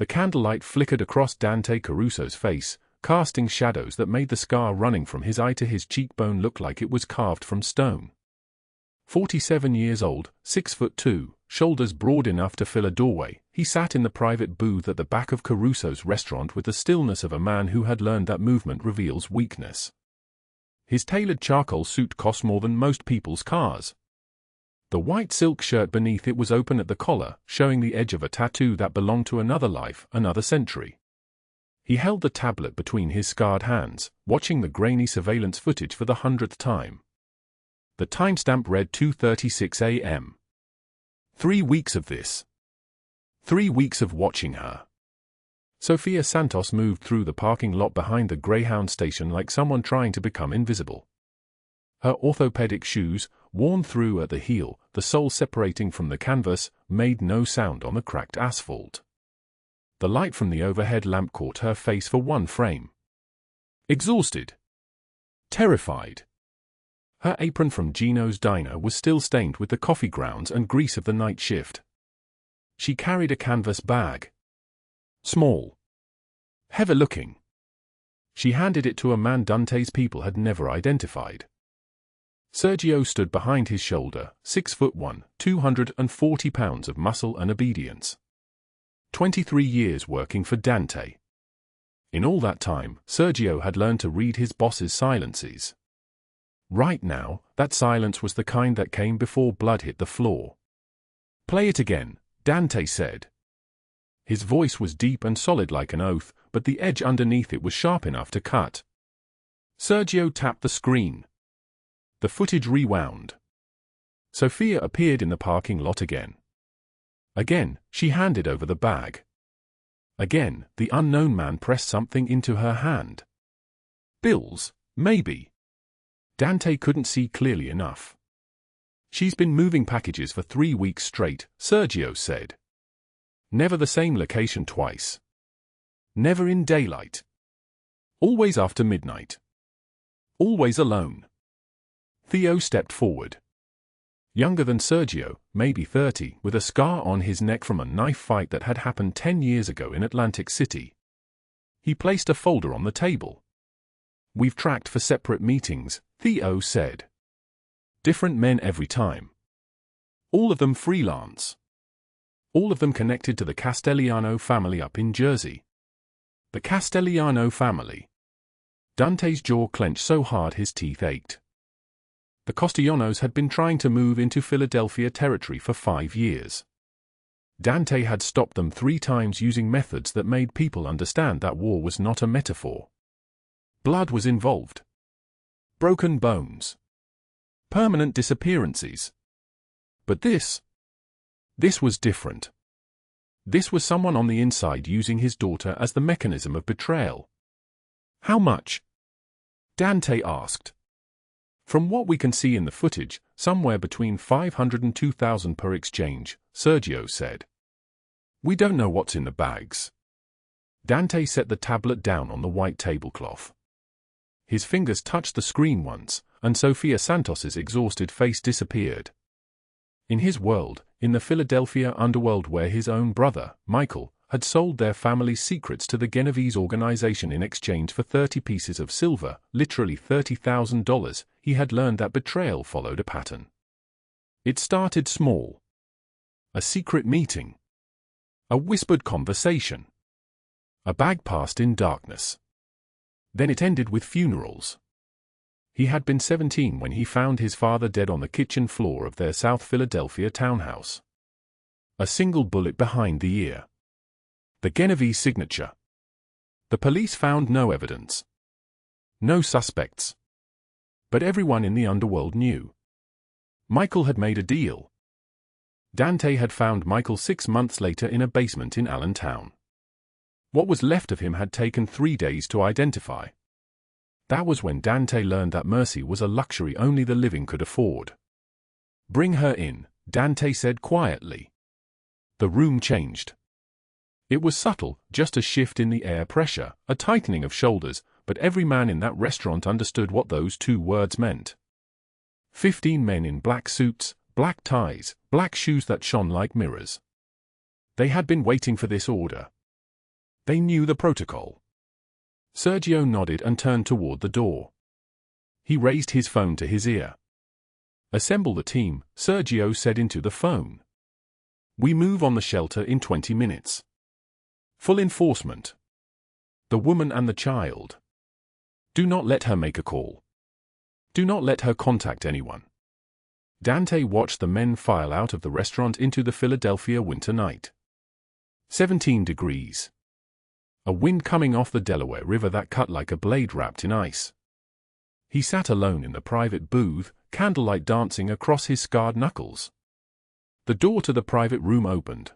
The candlelight flickered across Dante Caruso's face, casting shadows that made the scar running from his eye to his cheekbone look like it was carved from stone. 47 years old, 6'2", shoulders broad enough to fill a doorway, he sat in the private booth at the back of Caruso's restaurant with the stillness of a man who had learned that movement reveals weakness. His tailored charcoal suit cost more than most people's cars. The white silk shirt beneath it was open at the collar, showing the edge of a tattoo that belonged to another life, another century. He held the tablet between his scarred hands, watching the grainy surveillance footage for the 100th time. The timestamp read 2:36 a.m. 3 weeks of this. 3 weeks of watching her. Sofia Santos moved through the parking lot behind the Greyhound station like someone trying to become invisible. Her orthopedic shoes, worn through at the heel, the sole separating from the canvas, made no sound on the cracked asphalt. The light from the overhead lamp caught her face for one frame. Exhausted. Terrified. Her apron from Gino's diner was still stained with the coffee grounds and grease of the night shift. She carried a canvas bag. Small. Heavy-looking. She handed it to a man Dante's people had never identified. Sergio stood behind his shoulder, 6'1", 240 pounds of muscle and obedience. 23 years working for Dante. In all that time, Sergio had learned to read his boss's silences. Right now, that silence was the kind that came before blood hit the floor. "Play it again," Dante said. His voice was deep and solid like an oath, but the edge underneath it was sharp enough to cut. Sergio tapped the screen. The footage rewound. Sofia appeared in the parking lot again. Again, she handed over the bag. Again, the unknown man pressed something into her hand. Bills, maybe. Dante couldn't see clearly enough. "She's been moving packages for 3 weeks straight," Sergio said. "Never the same location twice. Never in daylight. Always after midnight. Always alone." Theo stepped forward. Younger than Sergio, maybe 30, with a scar on his neck from a knife fight that had happened 10 years ago in Atlantic City. He placed a folder on the table. "We've tracked for separate meetings," Theo said. "Different men every time. All of them freelance. All of them connected to the Castelliano family up in Jersey." The Castelliano family. Dante's jaw clenched so hard his teeth ached. The Castellanos had been trying to move into Philadelphia territory for 5 years. Dante had stopped them 3 times using methods that made people understand that war was not a metaphor. Blood was involved. Broken bones. Permanent disappearances. But this was different. This was someone on the inside using his daughter as the mechanism of betrayal. "How much?" Dante asked. "From what we can see in the footage, somewhere between 500 and 2,000 per exchange," Sergio said. "We don't know what's in the bags." Dante set the tablet down on the white tablecloth. His fingers touched the screen once, and Sofia Santos's exhausted face disappeared. In his world, in the Philadelphia underworld where his own brother, Michael, had sold their family's secrets to the Genovese organization in exchange for 30 pieces of silver, literally $30,000, he had learned that betrayal followed a pattern. It started small. A secret meeting. A whispered conversation. A bag passed in darkness. Then it ended with funerals. He had been 17 when he found his father dead on the kitchen floor of their South Philadelphia townhouse. A single bullet behind the ear. The Genovese signature. The police found no evidence. No suspects. But everyone in the underworld knew. Michael had made a deal. Dante had found Michael 6 months later in a basement in Allentown. What was left of him had taken 3 days to identify. That was when Dante learned that mercy was a luxury only the living could afford. "Bring her in," Dante said quietly. The room changed. It was subtle, just a shift in the air pressure, a tightening of shoulders, but every man in that restaurant understood what those 2 words meant. 15 men in black suits, black ties, black shoes that shone like mirrors. They had been waiting for this order. They knew the protocol. Sergio nodded and turned toward the door. He raised his phone to his ear. "Assemble the team," Sergio said into the phone. "We move on the shelter in 20 minutes. Full enforcement. The woman and the child. Do not let her make a call. Do not let her contact anyone." Dante watched the men file out of the restaurant into the Philadelphia winter night. 17 degrees. A wind coming off the Delaware River that cut like a blade wrapped in ice. He sat alone in the private booth, candlelight dancing across his scarred knuckles. The door to the private room opened.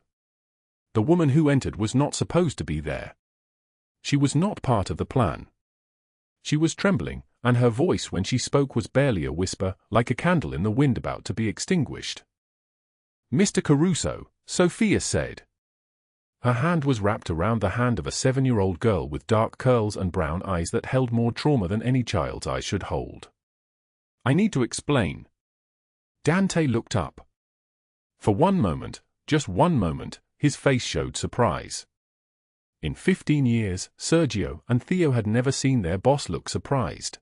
The woman who entered was not supposed to be there. She was not part of the plan. She was trembling, and her voice when she spoke was barely a whisper, like a candle in the wind about to be extinguished. "Mr. Caruso," Sofia said. Her hand was wrapped around the hand of a 7-year-old girl with dark curls and brown eyes that held more trauma than any child's eyes should hold. "I need to explain." Dante looked up. For one moment, just one moment, his face showed surprise. In 15 years, Sergio and Theo had never seen their boss look surprised.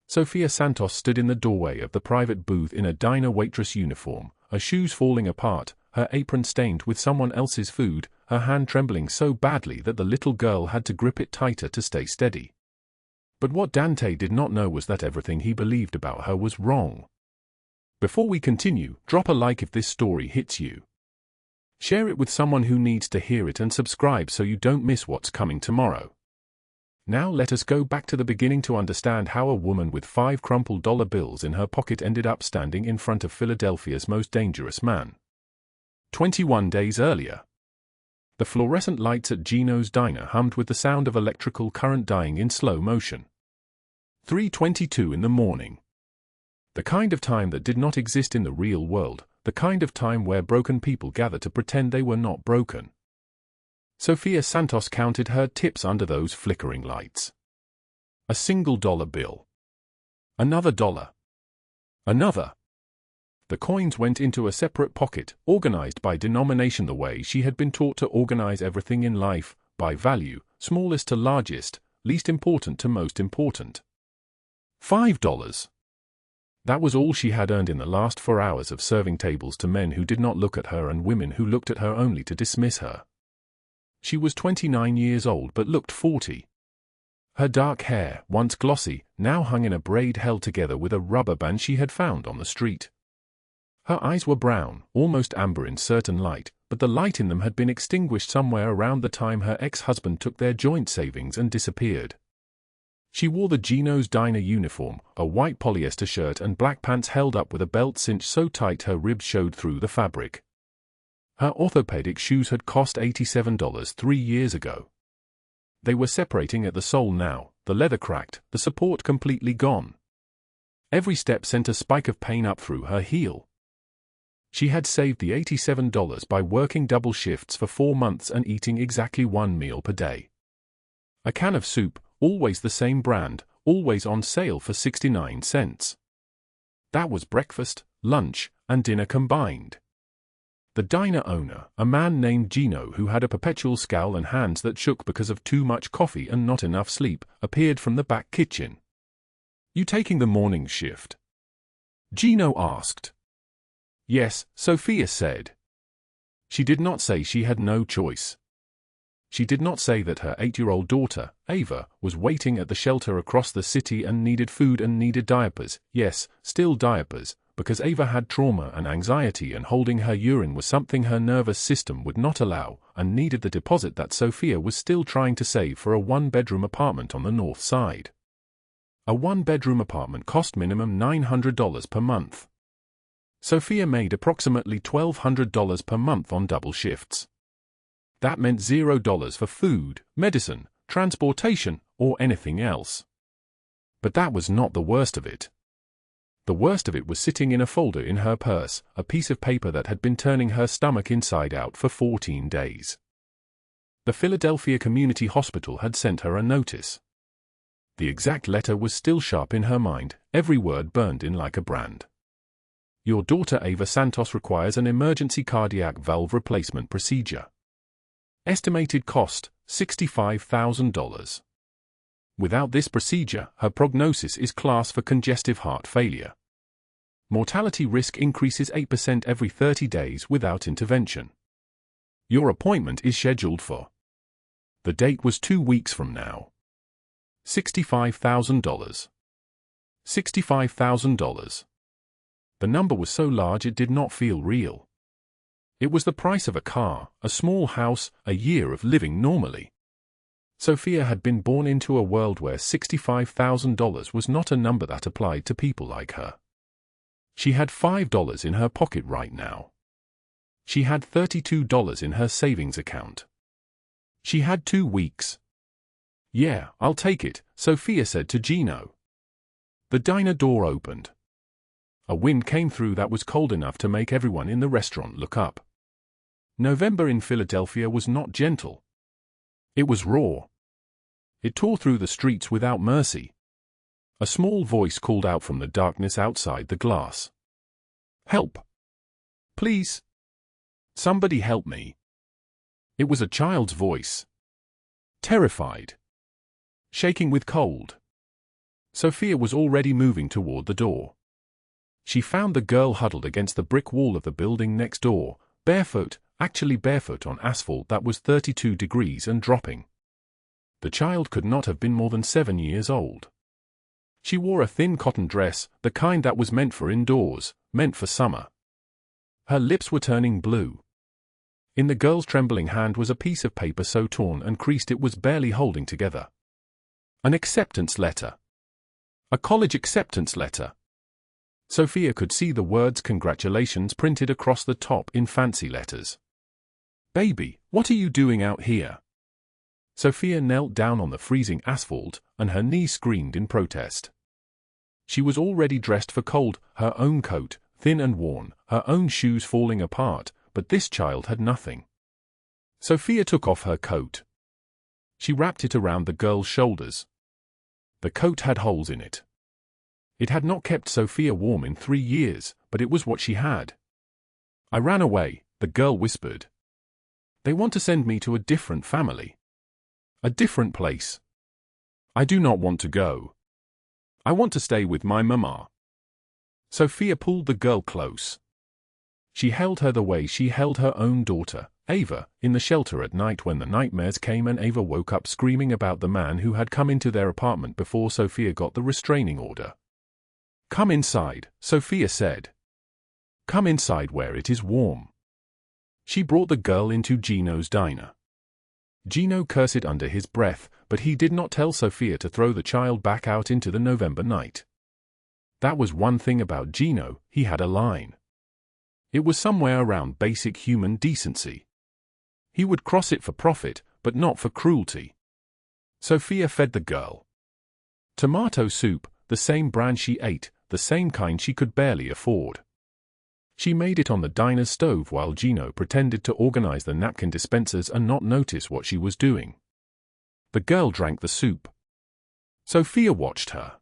Sofia Santos stood in the doorway of the private booth in a diner waitress uniform, her shoes falling apart, her apron stained with someone else's food, her hand trembling so badly that the little girl had to grip it tighter to stay steady. But what Dante did not know was that everything he believed about her was wrong. Before we continue, drop a like if this story hits you. Share it with someone who needs to hear it and subscribe so you don't miss what's coming tomorrow. Now let us go back to the beginning to understand how a woman with 5 crumpled dollar bills in her pocket ended up standing in front of Philadelphia's most dangerous man. 21 days earlier. The fluorescent lights at Gino's diner hummed with the sound of electrical current dying in slow motion. 3:22 in the morning. The kind of time that did not exist in the real world, the kind of time where broken people gather to pretend they were not broken. Sofia Santos counted her tips under those flickering lights. A single dollar bill. Another dollar. Another. The coins went into a separate pocket, organized by denomination the way she had been taught to organize everything in life, by value, smallest to largest, least important to most important. $5. That was all she had earned in the last 4 hours of serving tables to men who did not look at her and women who looked at her only to dismiss her. She was 29 years old but looked 40. Her dark hair, once glossy, now hung in a braid held together with a rubber band she had found on the street. Her eyes were brown, almost amber in certain light, but the light in them had been extinguished somewhere around the time her ex-husband took their joint savings and disappeared. She wore the Gino's diner uniform, a white polyester shirt and black pants held up with a belt cinched so tight her ribs showed through the fabric. Her orthopedic shoes had cost $87 3 years ago. They were separating at the sole now, the leather cracked, the support completely gone. Every step sent a spike of pain up through her heel. She had saved the $87 by working double shifts for 4 months and eating exactly 1 meal per day. A can of soup, always the same brand, always on sale for 69 cents. That was breakfast, lunch, and dinner combined. The diner owner, a man named Gino who had a perpetual scowl and hands that shook because of too much coffee and not enough sleep, appeared from the back kitchen. "You taking the morning shift?" Gino asked. "Yes," Sofia said. She did not say she had no choice. She did not say that her 8-year-old daughter, Ava, was waiting at the shelter across the city and needed food and needed diapers, yes, still diapers, because Ava had trauma and anxiety and holding her urine was something her nervous system would not allow, and needed the deposit that Sofia was still trying to save for a 1-bedroom apartment on the north side. A 1-bedroom apartment cost minimum $900 per month. Sofia made approximately $1,200 per month on double shifts. That meant $0 for food, medicine, transportation, or anything else. But that was not the worst of it. The worst of it was sitting in a folder in her purse, a piece of paper that had been turning her stomach inside out for 14 days. The Philadelphia Community Hospital had sent her a notice. The exact letter was still sharp in her mind, every word burned in like a brand. Your daughter Ava Santos requires an emergency cardiac valve replacement procedure. Estimated cost, $65,000. Without this procedure, her prognosis is class for congestive heart failure. Mortality risk increases 8% every 30 days without intervention. Your appointment is scheduled for. The date was 2 weeks from now. $65,000. $65,000. The number was so large it did not feel real. It was the price of a car, a small house, a year of living normally. Sofia had been born into a world where $65,000 was not a number that applied to people like her. She had $5 in her pocket right now. She had $32 in her savings account. She had 2 weeks. Yeah, I'll take it, Sofia said to Gino. The diner door opened. A wind came through that was cold enough to make everyone in the restaurant look up. November in Philadelphia was not gentle. It was raw. It tore through the streets without mercy. A small voice called out from the darkness outside the glass. Help! Please! Somebody help me! It was a child's voice. Terrified. Shaking with cold. Sofia was already moving toward the door. She found the girl huddled against the brick wall of the building next door, barefoot, actually barefoot on asphalt that was 32 degrees and dropping. The child could not have been more than 7 years old. She wore a thin cotton dress, the kind that was meant for indoors, meant for summer. Her lips were turning blue. In the girl's trembling hand was a piece of paper so torn and creased it was barely holding together. An acceptance letter. A college acceptance letter. Sofia could see the words congratulations printed across the top in fancy letters. Baby, what are you doing out here? Sofia knelt down on the freezing asphalt, and her knee screamed in protest. She was already dressed for cold, her own coat, thin and worn, her own shoes falling apart, but this child had nothing. Sofia took off her coat. She wrapped it around the girl's shoulders. The coat had holes in it. It had not kept Sofia warm in 3 years, but it was what she had. I ran away, the girl whispered. They want to send me to a different family. A different place. I do not want to go. I want to stay with my mama. Sofia pulled the girl close. She held her the way she held her own daughter, Ava, in the shelter at night when the nightmares came and Ava woke up screaming about the man who had come into their apartment before Sofia got the restraining order. Come inside, Sofia said. Come inside where it is warm. She brought the girl into Gino's diner. Gino cursed under his breath, but he did not tell Sofia to throw the child back out into the November night. That was one thing about Gino, he had a line. It was somewhere around basic human decency. He would cross it for profit, but not for cruelty. Sofia fed the girl. Tomato soup, the same brand she ate, the same kind she could barely afford. She made it on the diner's stove while Gino pretended to organize the napkin dispensers and not notice what she was doing. The girl drank the soup. Sofia watched her.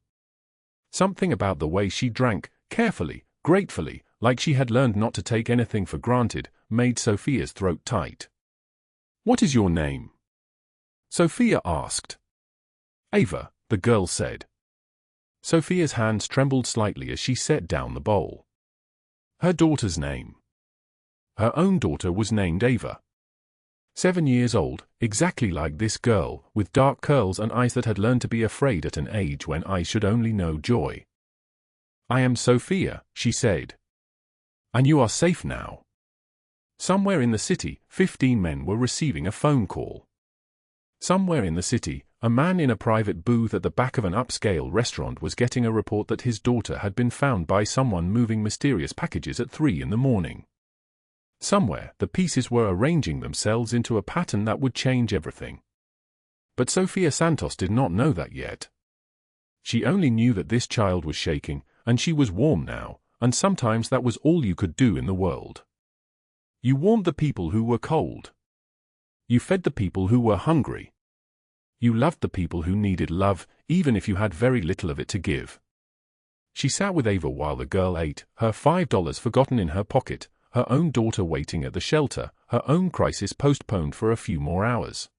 Something about the way she drank, carefully, gratefully, like she had learned not to take anything for granted, made Sofia's throat tight. What is your name? Sofia asked. Ava, the girl said. Sofia's hands trembled slightly as she set down the bowl. Her daughter's name. Her own daughter was named Ava. 7 years old, exactly like this girl, with dark curls and eyes that had learned to be afraid at an age when eyes should only know joy. I am Sofia, she said. And you are safe now. Somewhere in the city, 15 men were receiving a phone call. Somewhere in the city, a man in a private booth at the back of an upscale restaurant was getting a report that his daughter had been found by someone moving mysterious packages at 3 in the morning. Somewhere, the pieces were arranging themselves into a pattern that would change everything. But Sofia Santos did not know that yet. She only knew that this child was shaking, and she was warm now, and sometimes that was all you could do in the world. You warmed the people who were cold. You fed the people who were hungry. You loved the people who needed love, even if you had very little of it to give. She sat with Ava while the girl ate, her $5 forgotten in her pocket, her own daughter waiting at the shelter, her own crisis postponed for a few more hours.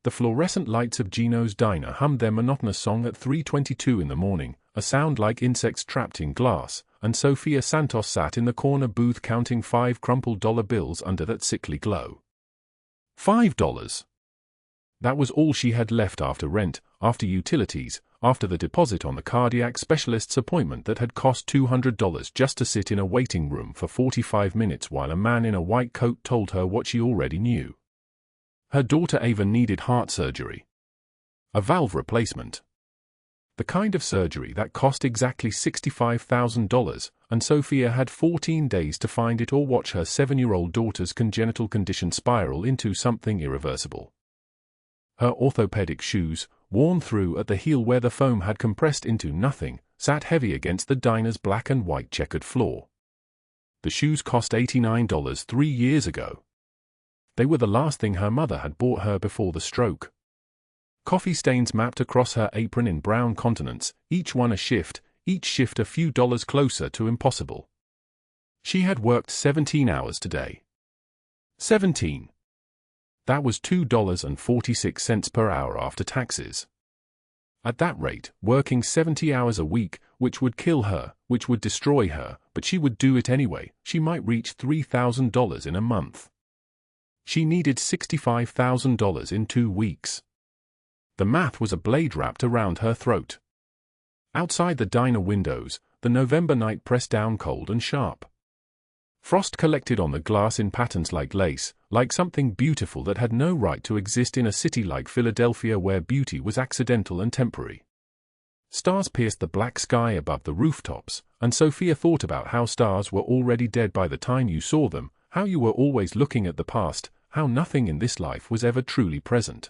The fluorescent lights of Gino's diner hummed their monotonous song at 3:22 in the morning, a sound like insects trapped in glass, and Sofia Santos sat in the corner booth counting 5 crumpled dollar bills under that sickly glow. $5. That was all she had left after rent, after utilities, after the deposit on the cardiac specialist's appointment that had cost $200 just to sit in a waiting room for 45 minutes while a man in a white coat told her what she already knew. Her daughter Ava needed heart surgery. A valve replacement. The kind of surgery that cost exactly $65,000, and Sofia had 14 days to find it or watch her 7-year-old daughter's congenital condition spiral into something irreversible. Her orthopedic shoes, worn through at the heel where the foam had compressed into nothing, sat heavy against the diner's black and white checkered floor. The shoes cost $89 3 years ago. They were the last thing her mother had bought her before the stroke. Coffee stains mapped across her apron in brown continents, each one a shift, each shift a few dollars closer to impossible. She had worked 17 hours today. 17. That was $2.46 per hour after taxes. At that rate, working 70 hours a week, which would kill her, which would destroy her, but she would do it anyway, she might reach $3,000 in a month. She needed $65,000 in 2 weeks. The math was a blade wrapped around her throat. Outside the diner windows, the November night pressed down cold and sharp. Frost collected on the glass in patterns like lace, like something beautiful that had no right to exist in a city like Philadelphia where beauty was accidental and temporary. Stars pierced the black sky above the rooftops, and Sofia thought about how stars were already dead by the time you saw them, how you were always looking at the past, how nothing in this life was ever truly present.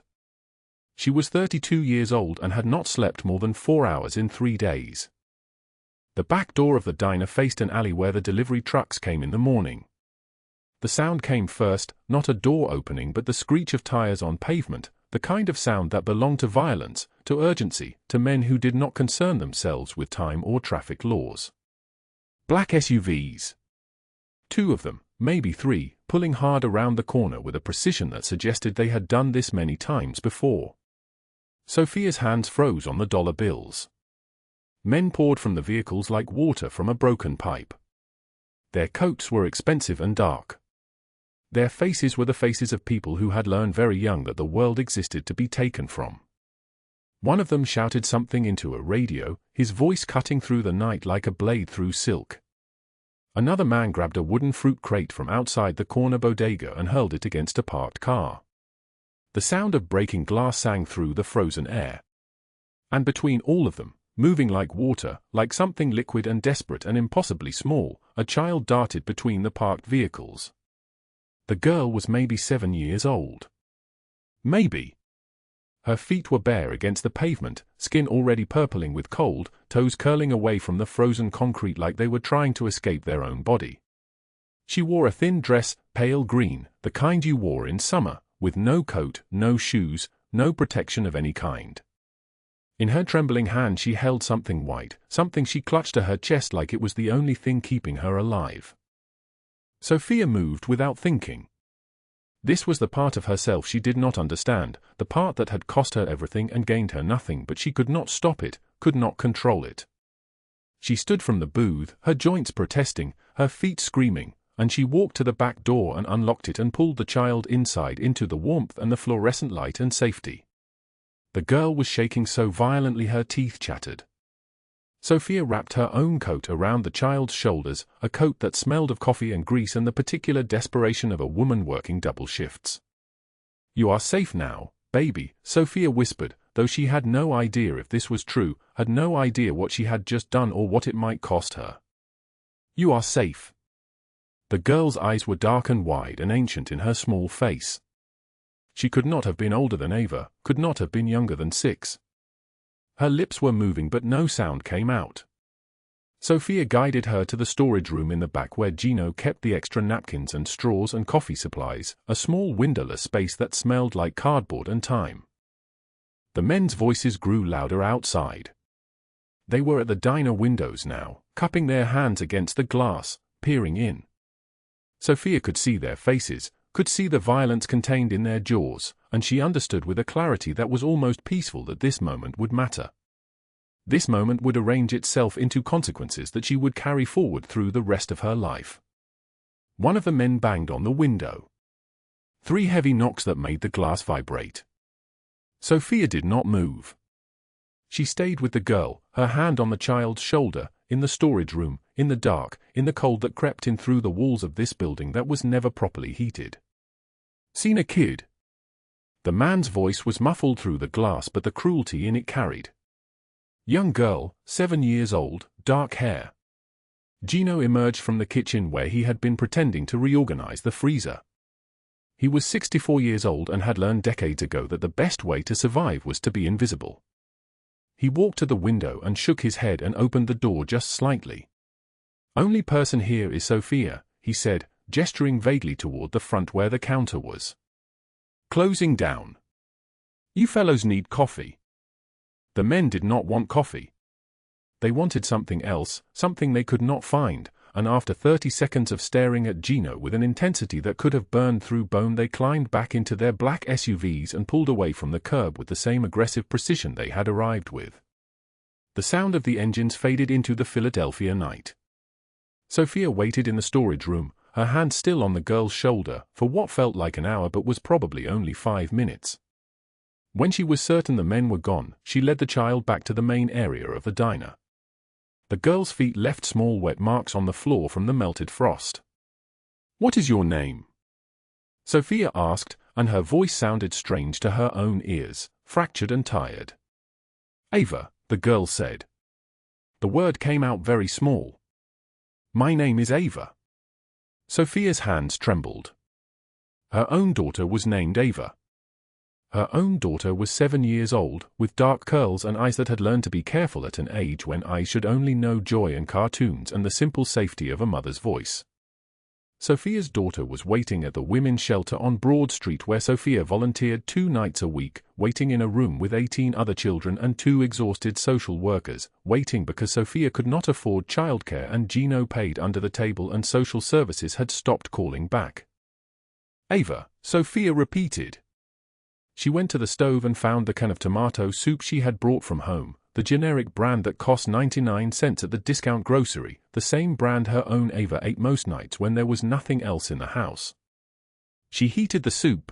She was 32 years old and had not slept more than 4 hours in 3 days. The back door of the diner faced an alley where the delivery trucks came in the morning. The sound came first, not a door opening but the screech of tires on pavement, the kind of sound that belonged to violence, to urgency, to men who did not concern themselves with time or traffic laws. Black SUVs. 2 of them, maybe 3, pulling hard around the corner with a precision that suggested they had done this many times before. Sofia's hands froze on the dollar bills. Men poured from the vehicles like water from a broken pipe. Their coats were expensive and dark. Their faces were the faces of people who had learned very young that the world existed to be taken from. One of them shouted something into a radio, his voice cutting through the night like a blade through silk. Another man grabbed a wooden fruit crate from outside the corner bodega and hurled it against a parked car. The sound of breaking glass sang through the frozen air. And between all of them, moving like water, like something liquid and desperate and impossibly small, a child darted between the parked vehicles. The girl was maybe 7 years old. Maybe. Her feet were bare against the pavement, skin already purpling with cold, toes curling away from the frozen concrete like they were trying to escape their own body. She wore a thin dress, pale green, the kind you wore in summer, with no coat, no shoes, no protection of any kind. In her trembling hand she held something white, something she clutched to her chest like it was the only thing keeping her alive. Sofia moved without thinking. This was the part of herself she did not understand, the part that had cost her everything and gained her nothing, but she could not stop it, could not control it. She stood from the booth, her joints protesting, her feet screaming, and she walked to the back door and unlocked it and pulled the child inside into the warmth and the fluorescent light and safety. The girl was shaking so violently her teeth chattered. Sofia wrapped her own coat around the child's shoulders, a coat that smelled of coffee and grease and the particular desperation of a woman working double shifts. "You are safe now, baby," Sofia whispered, though she had no idea if this was true, had no idea what she had just done or what it might cost her. "You are safe." The girl's eyes were dark and wide and ancient in her small face. She could not have been older than Ava, could not have been younger than 6. Her lips were moving but no sound came out. Sofia guided her to the storage room in the back where Gino kept the extra napkins and straws and coffee supplies, a small windowless space that smelled like cardboard and time. The men's voices grew louder outside. They were at the diner windows now, cupping their hands against the glass, peering in. Sofia could see their faces, could see the violence contained in their jaws, and she understood with a clarity that was almost peaceful that this moment would matter. This moment would arrange itself into consequences that she would carry forward through the rest of her life. One of the men banged on the window. 3 heavy knocks that made the glass vibrate. Sofia did not move. She stayed with the girl, her hand on the child's shoulder, in the storage room, in the dark, in the cold that crept in through the walls of this building that was never properly heated. "Seen a kid?" The man's voice was muffled through the glass, but the cruelty in it carried. "Young girl, 7 years old, dark hair." Gino emerged from the kitchen where he had been pretending to reorganize the freezer. He was 64 years old and had learned decades ago that the best way to survive was to be invisible. He walked to the window and shook his head and opened the door just slightly. "Only person here is Sofia," he said, gesturing vaguely toward the front where the counter was. Closing down. "You fellows need coffee." The men did not want coffee. They wanted something else, something they could not find, and after 30 seconds of staring at Gino with an intensity that could have burned through bone, they climbed back into their black SUVs and pulled away from the curb with the same aggressive precision they had arrived with. The sound of the engines faded into the Philadelphia night. Sofia waited in the storage room, her hand still on the girl's shoulder, for what felt like an hour but was probably only 5 minutes. When she was certain the men were gone, she led the child back to the main area of the diner. The girl's feet left small wet marks on the floor from the melted frost. "What is your name?" Sofia asked, and her voice sounded strange to her own ears, fractured and tired. "Ava," the girl said. The word came out very small. "My name is Ava." Sofia's hands trembled. Her own daughter was named Ava. Her own daughter was 7 years old, with dark curls and eyes that had learned to be careful at an age when eyes should only know joy and cartoons and the simple safety of a mother's voice. Sofia's daughter was waiting at the women's shelter on Broad Street where Sofia volunteered 2 nights a week, waiting in a room with 18 other children and 2 exhausted social workers, waiting because Sofia could not afford childcare and Gino paid under the table and social services had stopped calling back. "Ava," Sofia repeated. She went to the stove and found the can of tomato soup she had brought from home, the generic brand that cost 99 cents at the discount grocery, the same brand her own Ava ate most nights when there was nothing else in the house. She heated the soup.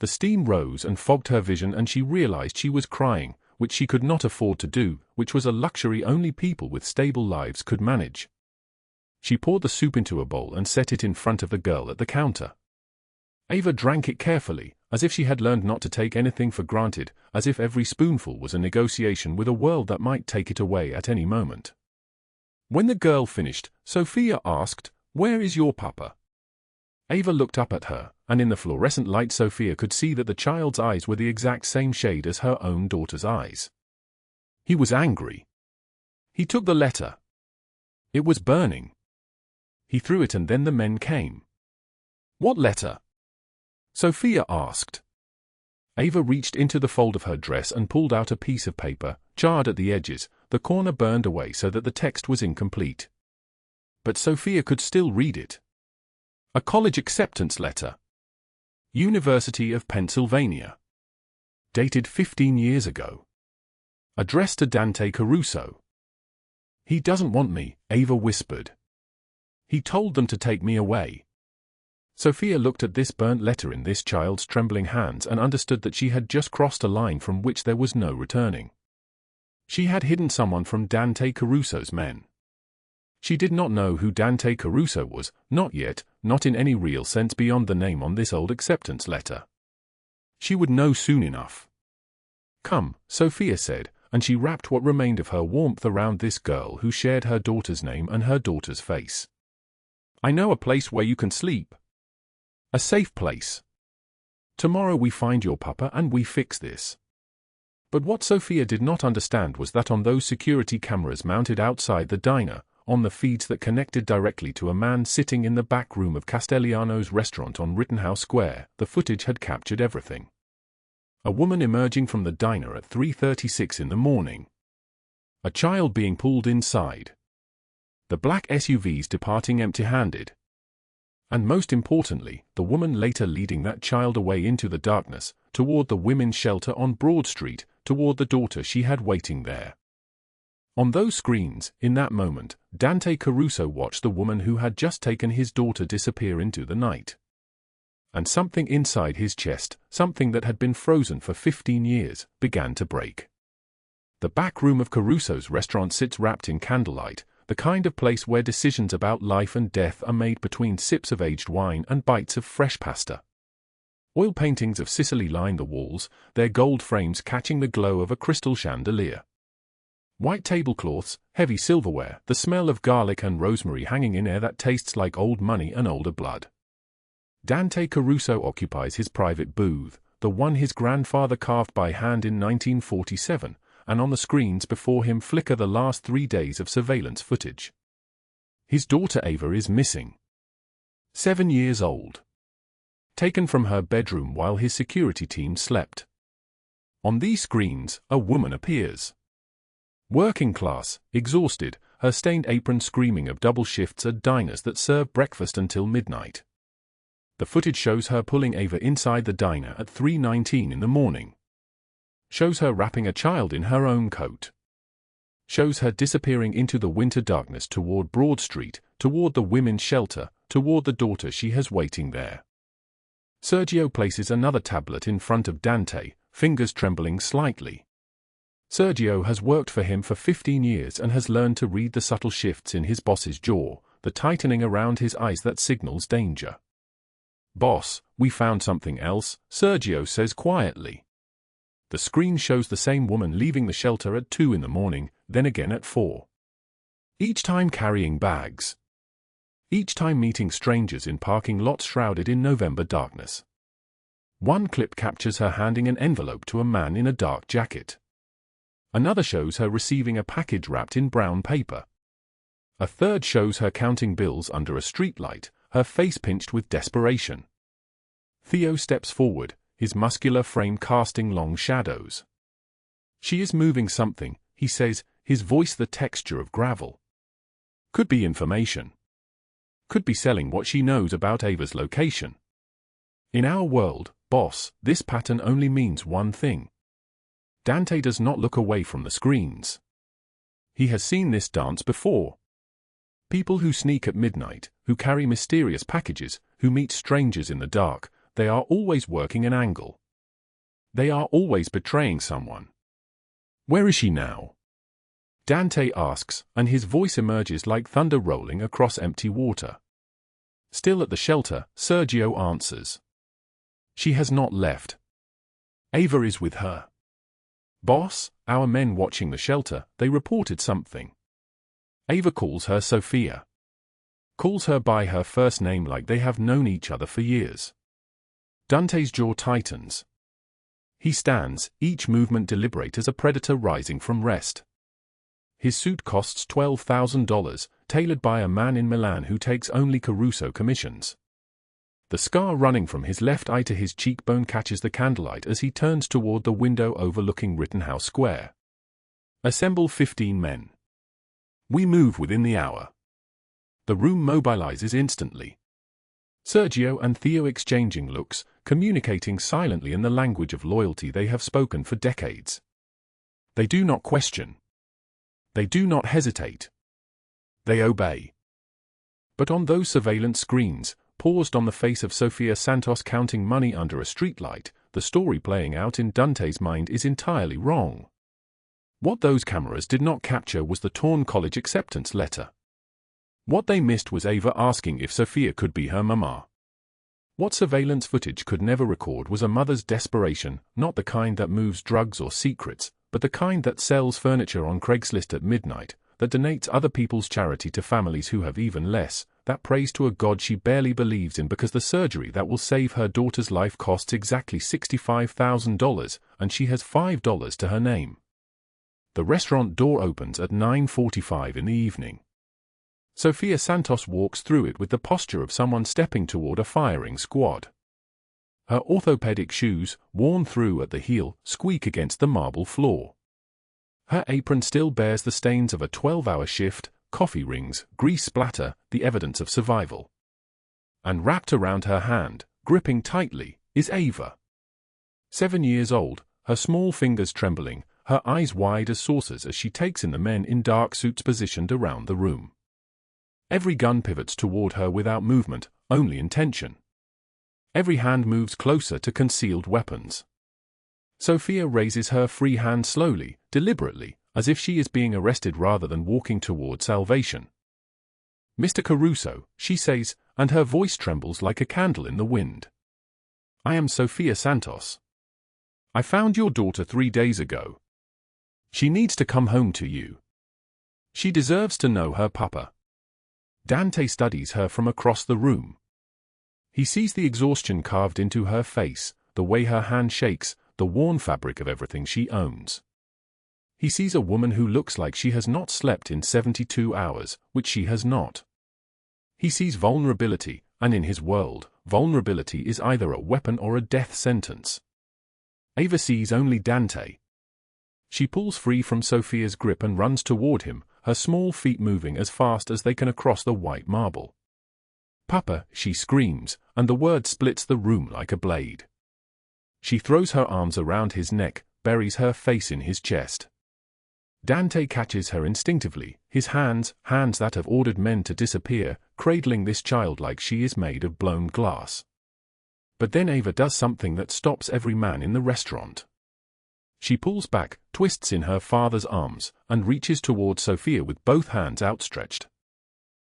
The steam rose and fogged her vision and she realized she was crying, which she could not afford to do, which was a luxury only people with stable lives could manage. She poured the soup into a bowl and set it in front of the girl at the counter. Ava drank it carefully, as if she had learned not to take anything for granted, as if every spoonful was a negotiation with a world that might take it away at any moment. When the girl finished, Sofia asked, "Where is your papa?" Ava looked up at her, and in the fluorescent light Sofia could see that the child's eyes were the exact same shade as her own daughter's eyes. He was angry. He took the letter. It was burning. He threw it and then the men came. "What letter?" Sofia asked. Ava reached into the fold of her dress and pulled out a piece of paper, charred at the edges, the corner burned away so that the text was incomplete. But Sofia could still read it. A college acceptance letter. University of Pennsylvania. Dated 15 years ago. Addressed to Dante Caruso. "He doesn't want me," Ava whispered. "He told them to take me away." Sofia looked at this burnt letter in this child's trembling hands and understood that she had just crossed a line from which there was no returning. She had hidden someone from Dante Caruso's men. She did not know who Dante Caruso was, not yet, not in any real sense beyond the name on this old acceptance letter. She would know soon enough. "Come," Sofia said, and she wrapped what remained of her warmth around this girl who shared her daughter's name and her daughter's face. "I know a place where you can sleep. A safe place. Tomorrow we find your papa and we fix this." But what Sofia did not understand was that on those security cameras mounted outside the diner, on the feeds that connected directly to a man sitting in the back room of Castellano's restaurant on Rittenhouse Square, the footage had captured everything. A woman emerging from the diner at 3:36 in the morning. A child being pulled inside. The black SUVs departing empty-handed. And most importantly, the woman later leading that child away into the darkness, toward the women's shelter on Broad Street, toward the daughter she had waiting there. On those screens, in that moment, Dante Caruso watched the woman who had just taken his daughter disappear into the night. And something inside his chest, something that had been frozen for 15 years, began to break. The back room of Caruso's restaurant sits wrapped in candlelight, the kind of place where decisions about life and death are made between sips of aged wine and bites of fresh pasta. Oil paintings of Sicily line the walls, their gold frames catching the glow of a crystal chandelier. White tablecloths, heavy silverware, the smell of garlic and rosemary hanging in air that tastes like old money and older blood. Dante Caruso occupies his private booth, the one his grandfather carved by hand in 1947, and on the screens before him flicker the last 3 days of surveillance footage. His daughter Ava is missing. 7 years old. Taken from her bedroom while his security team slept. On these screens, a woman appears. Working class, exhausted, her stained apron screaming of double shifts at diners that serve breakfast until midnight. The footage shows her pulling Ava inside the diner at 3:19 in the morning. Shows her wrapping a child in her own coat. Shows her disappearing into the winter darkness toward Broad Street, toward the women's shelter, toward the daughter she has waiting there. Sergio places another tablet in front of Dante, fingers trembling slightly. Sergio has worked for him for 15 years and has learned to read the subtle shifts in his boss's jaw, the tightening around his eyes that signals danger. "Boss, we found something else," Sergio says quietly. The screen shows the same woman leaving the shelter at 2 in the morning, then again at 4. Each time carrying bags. Each time meeting strangers in parking lots shrouded in November darkness. One clip captures her handing an envelope to a man in a dark jacket. Another shows her receiving a package wrapped in brown paper. A third shows her counting bills under a streetlight, her face pinched with desperation. Theo steps forward, his muscular frame casting long shadows. "She is moving something," he says, his voice the texture of gravel. "Could be information. Could be selling what she knows about Ava's location. In our world, boss, this pattern only means one thing." Dante does not look away from the screens. He has seen this dance before. People who sneak at midnight, who carry mysterious packages, who meet strangers in the dark, they are always working an angle. They are always betraying someone. "Where is she now?" Dante asks, and his voice emerges like thunder rolling across empty water. Still at the shelter, Sergio answers. "She has not left. Ava is with her." "Boss, our men watching the shelter, they reported something." Ava calls her Sofia. Calls her by her first name like they have known each other for years. Dante's jaw tightens. He stands, each movement deliberate as a predator rising from rest. His suit costs $12,000, tailored by a man in Milan who takes only Caruso commissions. The scar running from his left eye to his cheekbone catches the candlelight as he turns toward the window overlooking Rittenhouse Square. "Assemble 15 men. We move within the hour." The room mobilizes instantly. Sergio and Theo exchanging looks, communicating silently in the language of loyalty they have spoken for decades. They do not question. They do not hesitate. They obey. But on those surveillance screens, paused on the face of Sofia Santos counting money under a streetlight, the story playing out in Dante's mind is entirely wrong. What those cameras did not capture was the torn college acceptance letter. What they missed was Ava asking if Sofia could be her mama. What surveillance footage could never record was a mother's desperation, not the kind that moves drugs or secrets, but the kind that sells furniture on Craigslist at midnight, that donates other people's charity to families who have even less, that prays to a God she barely believes in because the surgery that will save her daughter's life costs exactly $65,000, and she has $5 to her name. The restaurant door opens at 9:45 in the evening. Sofia Santos walks through it with the posture of someone stepping toward a firing squad. Her orthopedic shoes, worn through at the heel, squeak against the marble floor. Her apron still bears the stains of a 12-hour shift, coffee rings, grease splatter, the evidence of survival. And wrapped around her hand, gripping tightly, is Ava. 7 years old, her small fingers trembling, her eyes wide as saucers as she takes in the men in dark suits positioned around the room. Every gun pivots toward her without movement, only intention. Every hand moves closer to concealed weapons. Sofia raises her free hand slowly, deliberately, as if she is being arrested rather than walking toward salvation. "Mr. Caruso," she says, and her voice trembles like a candle in the wind. "I am Sofia Santos. I found your daughter 3 days ago. She needs to come home to you. She deserves to know her papa." Dante studies her from across the room. He sees the exhaustion carved into her face, the way her hand shakes, the worn fabric of everything she owns. He sees a woman who looks like she has not slept in 72 hours, which she has not. He sees vulnerability, and in his world, vulnerability is either a weapon or a death sentence. Ava sees only Dante. She pulls free from Sofia's grip and runs toward him, her small feet moving as fast as they can across the white marble. "Papa," she screams, and the word splits the room like a blade. She throws her arms around his neck, buries her face in his chest. Dante catches her instinctively, his hands that have ordered men to disappear, cradling this child like she is made of blown glass. But then Ava does something that stops every man in the restaurant. She pulls back, twists in her father's arms, and reaches toward Sofia with both hands outstretched.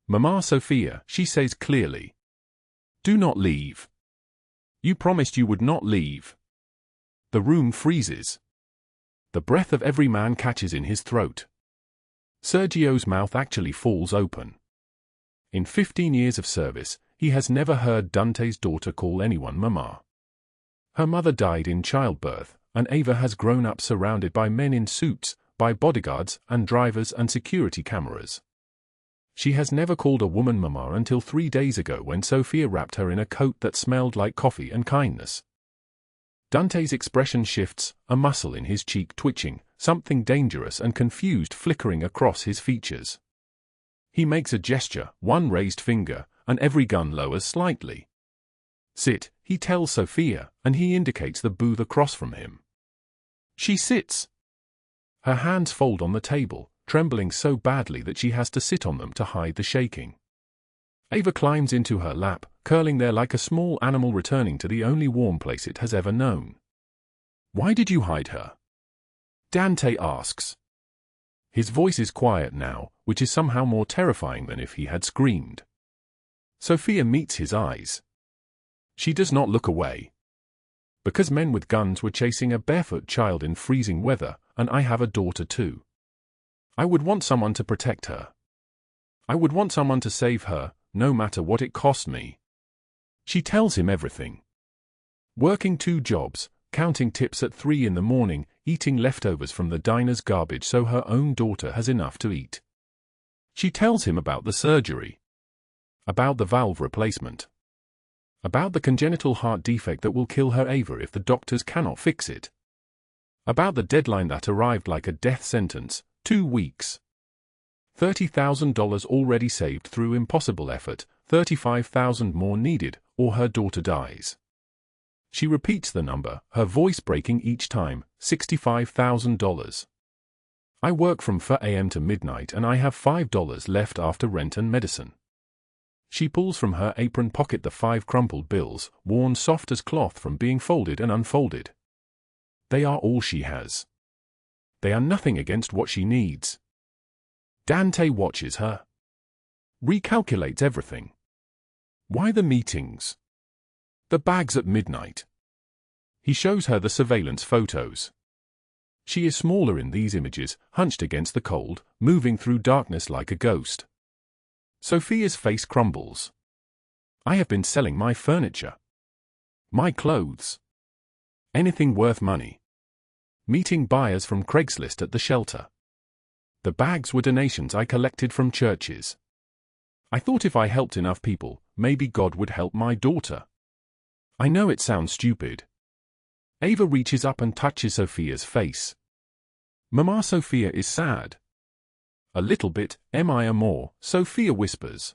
"Mama Sofia," she says clearly. "Do not leave. You promised you would not leave." The room freezes. The breath of every man catches in his throat. Sergio's mouth actually falls open. In 15 years of service, he has never heard Dante's daughter call anyone mama. Her mother died in childbirth, and Ava has grown up surrounded by men in suits, by bodyguards and drivers and security cameras. She has never called a woman mama until 3 days ago when Sofia wrapped her in a coat that smelled like coffee and kindness. Dante's expression shifts, a muscle in his cheek twitching, something dangerous and confused flickering across his features. He makes a gesture, one raised finger, and every gun lowers slightly. "Sit," he tells Sofia, and he indicates the booth across from him. She sits. Her hands fold on the table, trembling so badly that she has to sit on them to hide the shaking. Ava climbs into her lap, curling there like a small animal returning to the only warm place it has ever known. "Why did you hide her?" Dante asks. His voice is quiet now, which is somehow more terrifying than if he had screamed. Sofia meets his eyes. She does not look away. "Because men with guns were chasing a barefoot child in freezing weather, and I have a daughter too. I would want someone to protect her. I would want someone to save her, no matter what it cost me." She tells him everything. Working 2 jobs, counting tips at 3 in the morning, eating leftovers from the diner's garbage so her own daughter has enough to eat. She tells him about the surgery. About the valve replacement. About the congenital heart defect that will kill her Ava if the doctors cannot fix it. About the deadline that arrived like a death sentence, 2 weeks. $30,000 already saved through impossible effort, $35,000 more needed, or her daughter dies. She repeats the number, her voice breaking each time, $65,000. "I work from 4 a.m. to midnight and I have $5 left after rent and medicine." She pulls from her apron pocket the 5 crumpled bills, worn soft as cloth from being folded and unfolded. They are all she has. They are nothing against what she needs. Dante watches her. Recalculates everything. Why the meetings? The bags at midnight. He shows her the surveillance photos. She is smaller in these images, hunched against the cold, moving through darkness like a ghost. Sofia's face crumbles. "I have been selling my furniture. My clothes. Anything worth money. Meeting buyers from Craigslist at the shelter. The bags were donations I collected from churches. I thought if I helped enough people, maybe God would help my daughter. I know it sounds stupid." Ava reaches up and touches Sofia's face. "Mama Sofia is sad." "A little bit, am I more," Sofia whispers.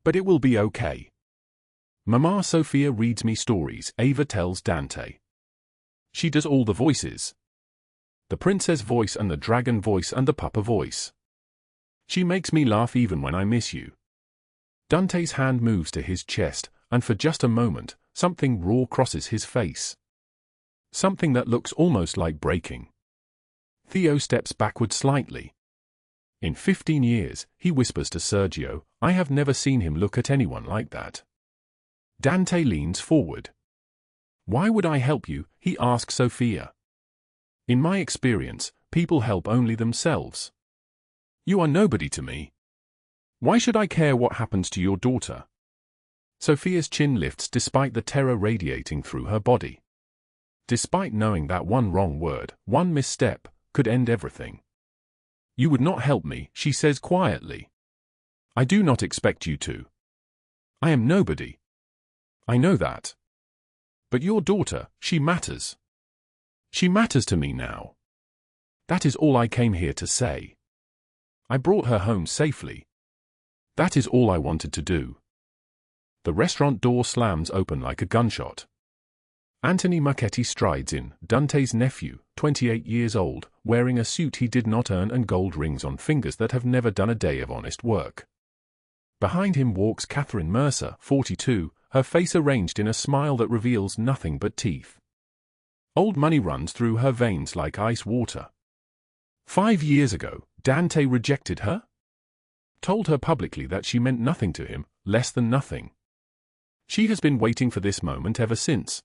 "But it will be okay. Mama Sofia reads me stories, Ava tells Dante. She does all the voices. The princess voice and the dragon voice and the papa voice. She makes me laugh even when I miss you. Dante's hand moves to his chest, and for just a moment, something raw crosses his face. Something that looks almost like breaking. Theo steps backward slightly. In 15 years, he whispers to Sergio, I have never seen him look at anyone like that. Dante leans forward. Why would I help you? He asks Sofia. In my experience, people help only themselves. You are nobody to me. Why should I care what happens to your daughter? Sofia's chin lifts despite the terror radiating through her body. Despite knowing that one wrong word, one misstep, could end everything. You would not help me, she says quietly. I do not expect you to. I am nobody. I know that. But your daughter, she matters. She matters to me now. That is all I came here to say. I brought her home safely. That is all I wanted to do. The restaurant door slams open like a gunshot. Anthony Marchetti strides in, Dante's nephew, 28 years old, wearing a suit he did not earn and gold rings on fingers that have never done a day of honest work. Behind him walks Catherine Mercer, 42, her face arranged in a smile that reveals nothing but teeth. Old money runs through her veins like ice water. 5 years ago, Dante rejected her? Told her publicly that she meant nothing to him, less than nothing. She has been waiting for this moment ever since.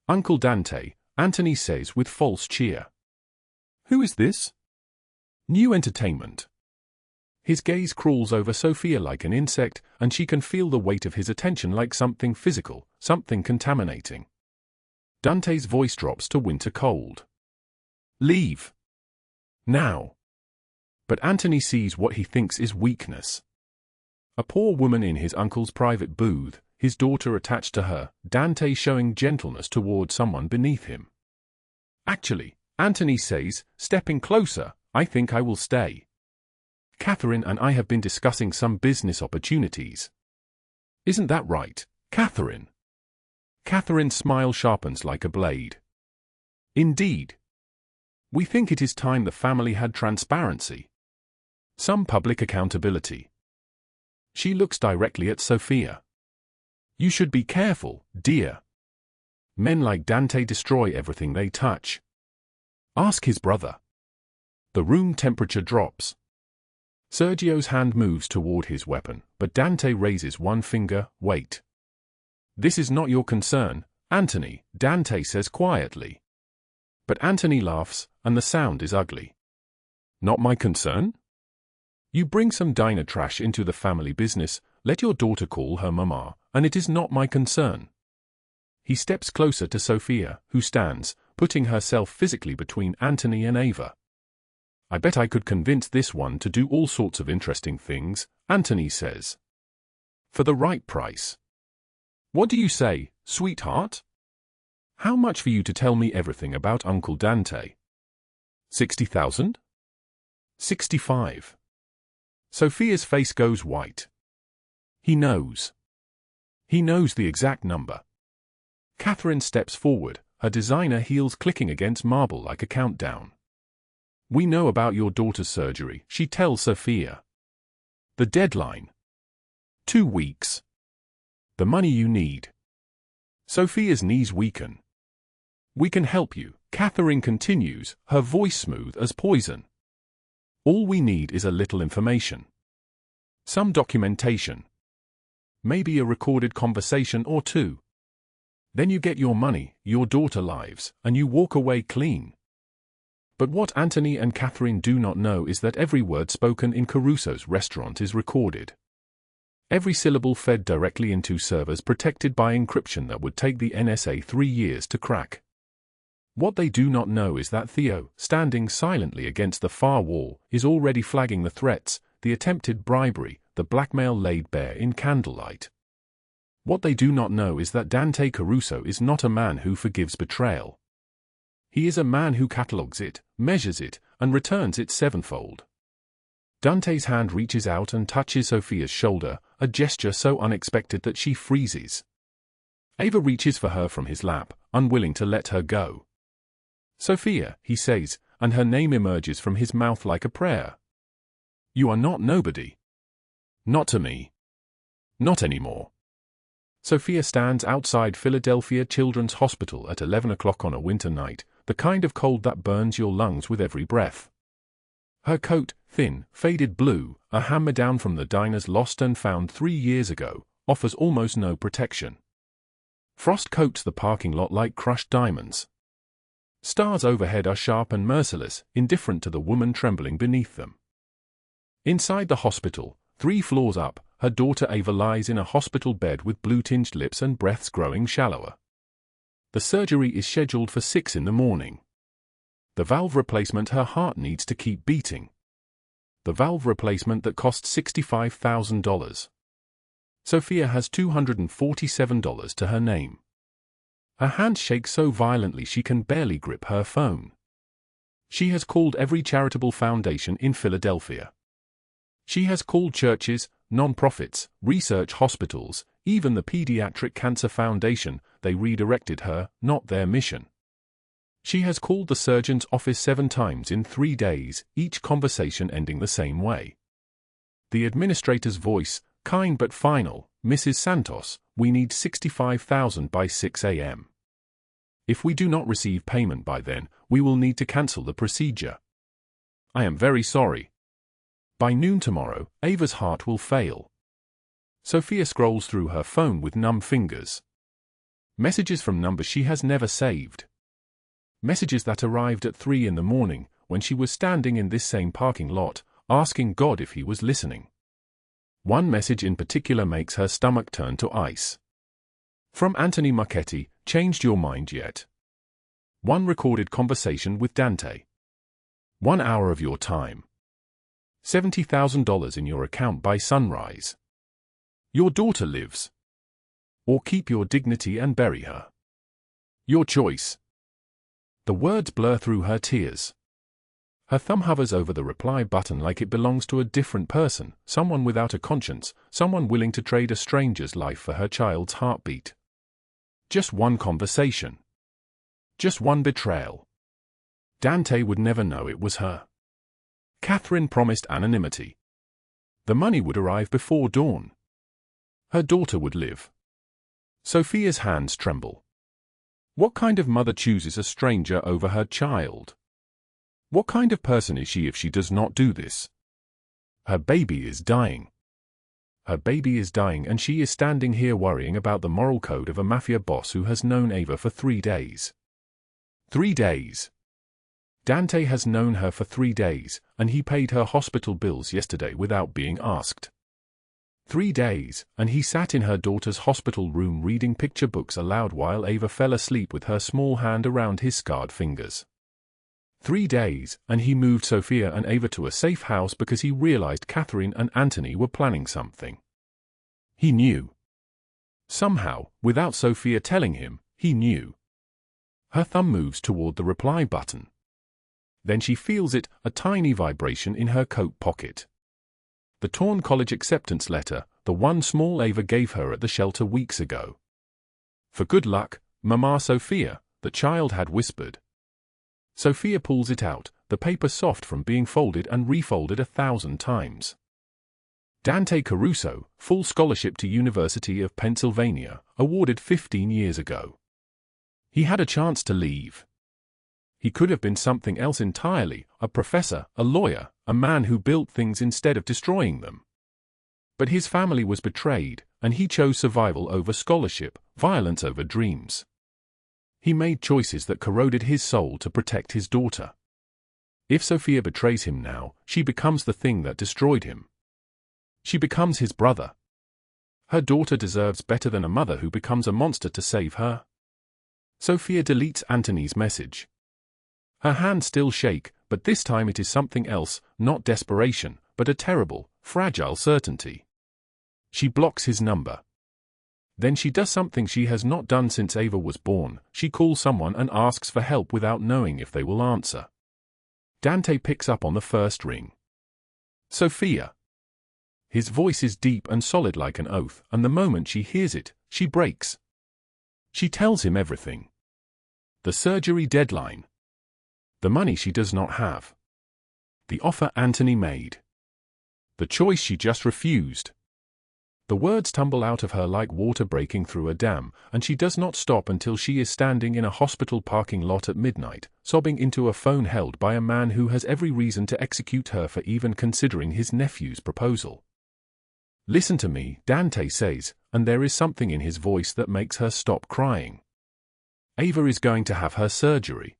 Uncle Dante, Anthony says with false cheer. Who is this? New entertainment. His gaze crawls over Sofia like an insect, and she can feel the weight of his attention like something physical, something contaminating. Dante's voice drops to winter cold. Leave. Now. But Anthony sees what he thinks is weakness. A poor woman in his uncle's private booth, his daughter attached to her, Dante showing gentleness toward someone beneath him. Actually, Anthony says, stepping closer, I think I will stay. Catherine and I have been discussing some business opportunities. Isn't that right, Catherine? Catherine's smile sharpens like a blade. Indeed. We think it is time the family had transparency. Some public accountability. She looks directly at Sofia. You should be careful, dear. Men like Dante destroy everything they touch. Ask his brother. The room temperature drops. Sergio's hand moves toward his weapon, but Dante raises one finger, wait. This is not your concern, Anthony, Dante says quietly. But Anthony laughs, and the sound is ugly. Not my concern? You bring some diner trash into the family business, let your daughter call her mama, and it is not my concern. He steps closer to Sofia, who stands, putting herself physically between Anthony and Ava. I bet I could convince this one to do all sorts of interesting things, Anthony says. For the right price. What do you say, sweetheart? How much for you to tell me everything about Uncle Dante? 60,000? 65. Sofia's face goes white. He knows. He knows the exact number. Catherine steps forward, her designer heels clicking against marble like a countdown. We know about your daughter's surgery, she tells Sofia. The deadline. 2 weeks. The money you need. Sofia's knees weaken. We can help you, Catherine continues, her voice smooth as poison. All we need is a little information. Some documentation. Maybe a recorded conversation or two. Then you get your money, your daughter lives, and you walk away clean. But what Anthony and Catherine do not know is that every word spoken in Caruso's restaurant is recorded. Every syllable fed directly into servers protected by encryption that would take the NSA 3 years to crack. What they do not know is that Theo, standing silently against the far wall, is already flagging the threats, the attempted bribery, the blackmail laid bare in candlelight. What they do not know is that Dante Caruso is not a man who forgives betrayal. He is a man who catalogues it, measures it, and returns it sevenfold. Dante's hand reaches out and touches Sofia's shoulder, a gesture so unexpected that she freezes. Ava reaches for her from his lap, unwilling to let her go. "Sofia," he says, and her name emerges from his mouth like a prayer. "You are not nobody. Not to me. Not anymore." Sofia stands outside Philadelphia Children's Hospital at 11 o'clock on a winter night, the kind of cold that burns your lungs with every breath. Her coat, thin, faded blue, a hand-me-down from the diners lost and found 3 years ago, offers almost no protection. Frost coats the parking lot like crushed diamonds. Stars overhead are sharp and merciless, indifferent to the woman trembling beneath them. Inside the hospital, 3 floors up, her daughter Ava lies in a hospital bed with blue-tinged lips and breaths growing shallower. The surgery is scheduled for 6 in the morning. The valve replacement her heart needs to keep beating. The valve replacement that cost $65,000. Sofia has $247 to her name. Her hands shake so violently she can barely grip her phone. She has called every charitable foundation in Philadelphia. She has called churches, non-profits, research hospitals, even the Pediatric Cancer Foundation. They redirected her, not their mission. She has called the surgeon's office 7 times in 3 days, each conversation ending the same way. The administrator's voice, kind but final, "Mrs. Santos, we need $65,000 by 6 a.m. If we do not receive payment by then, we will need to cancel the procedure. I am very sorry. By noon tomorrow, Ava's heart will fail." Sofia scrolls through her phone with numb fingers. Messages from numbers she has never saved. Messages that arrived at 3 in the morning, when she was standing in this same parking lot, asking God if he was listening. One message in particular makes her stomach turn to ice. From Anthony Marchetti, "Changed your mind yet?" One recorded conversation with Dante. 1 hour of your time. $70,000 in your account by sunrise. Your daughter lives. Or keep your dignity and bury her. Your choice. The words blur through her tears. Her thumb hovers over the reply button like it belongs to a different person, someone without a conscience, someone willing to trade a stranger's life for her child's heartbeat. Just one conversation. Just one betrayal. Dante would never know it was her. Catherine promised anonymity. The money would arrive before dawn. Her daughter would live. Sofia's hands tremble. What kind of mother chooses a stranger over her child? What kind of person is she if she does not do this? Her baby is dying. Her baby is dying and she is standing here worrying about the moral code of a Mafia boss who has known Ava for 3 days. 3 days. Dante has known her for 3 days, and he paid her hospital bills yesterday without being asked. 3 days, and he sat in her daughter's hospital room reading picture books aloud while Ava fell asleep with her small hand around his scarred fingers. 3 days, and he moved Sofia and Ava to a safe house because he realized Catherine and Anthony were planning something. He knew. Somehow, without Sofia telling him, he knew. Her thumb moves toward the reply button. Then she feels it, a tiny vibration in her coat pocket. The torn college acceptance letter, the one small Ava gave her at the shelter weeks ago. "For good luck, Mama Sofia," the child had whispered. Sofia pulls it out, the paper soft from being folded and refolded 1,000 times. Dante Caruso, full scholarship to University of Pennsylvania, awarded 15 years ago. He had a chance to leave. He could have been something else entirely, a professor, a lawyer, a man who built things instead of destroying them. But his family was betrayed, and he chose survival over scholarship, violence over dreams. He made choices that corroded his soul to protect his daughter. If Sofia betrays him now, she becomes the thing that destroyed him. She becomes his brother. Her daughter deserves better than a mother who becomes a monster to save her. Sofia deletes Anthony's message. Her hands still shake, but this time it is something else, not desperation, but a terrible, fragile certainty. She blocks his number. Then she does something she has not done since Ava was born. She calls someone and asks for help without knowing if they will answer. Dante picks up on the first ring. "Sofia." His voice is deep and solid like an oath, and the moment she hears it, she breaks. She tells him everything. The surgery deadline. The money she does not have. The offer Anthony made. The choice she just refused. The words tumble out of her like water breaking through a dam, and she does not stop until she is standing in a hospital parking lot at midnight, sobbing into a phone held by a man who has every reason to execute her for even considering his nephew's proposal. "Listen to me," Dante says, and there is something in his voice that makes her stop crying. "Ava is going to have her surgery.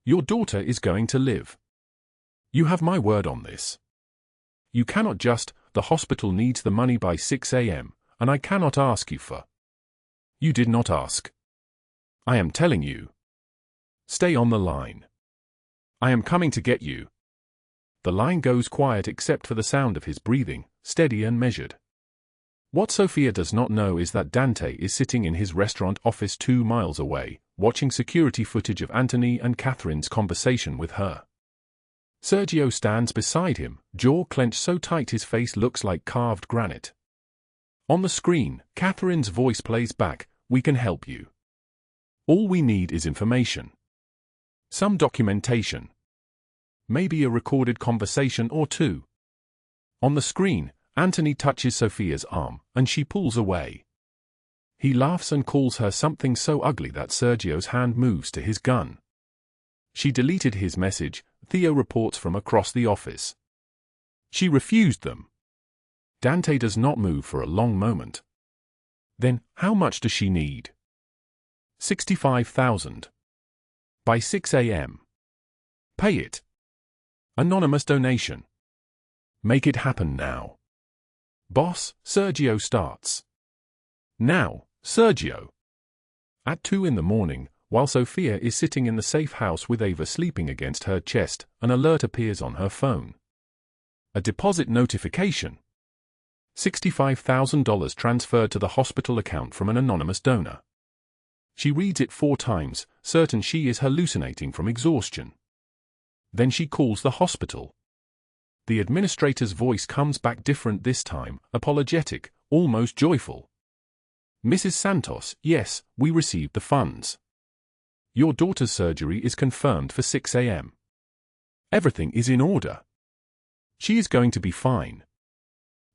Your daughter is going to live. You have my word on this. You cannot just, the hospital needs the money by 6 a.m., and I cannot ask you for. You did not ask. I am telling you. Stay on the line. I am coming to get you." The line goes quiet except for the sound of his breathing, steady and measured. What Sofia does not know is that Dante is sitting in his restaurant office 2 miles away, watching security footage of Anthony and Catherine's conversation with her. Sergio stands beside him, jaw clenched so tight his face looks like carved granite. On the screen, Catherine's voice plays back, "We can help you. All we need is information. Some documentation. Maybe a recorded conversation or two." On the screen, Anthony touches Sofia's arm, and she pulls away. He laughs and calls her something so ugly that Sergio's hand moves to his gun. She deleted his message, Theo reports from across the office. She refused them. Dante does not move for a long moment. Then, how much does she need? 65,000. By 6 a.m. Pay it. Anonymous donation. Make it happen now. Boss, Sergio starts. Now, Sergio. At 2 in the morning, while Sofia is sitting in the safe house with Ava sleeping against her chest, an alert appears on her phone. A deposit notification. $65,000 transferred to the hospital account from an anonymous donor. She reads it 4 times, certain she is hallucinating from exhaustion. Then she calls the hospital. The administrator's voice comes back different this time, apologetic, almost joyful. "Mrs. Santos, yes, we received the funds. Your daughter's surgery is confirmed for 6 a.m. Everything is in order. She is going to be fine."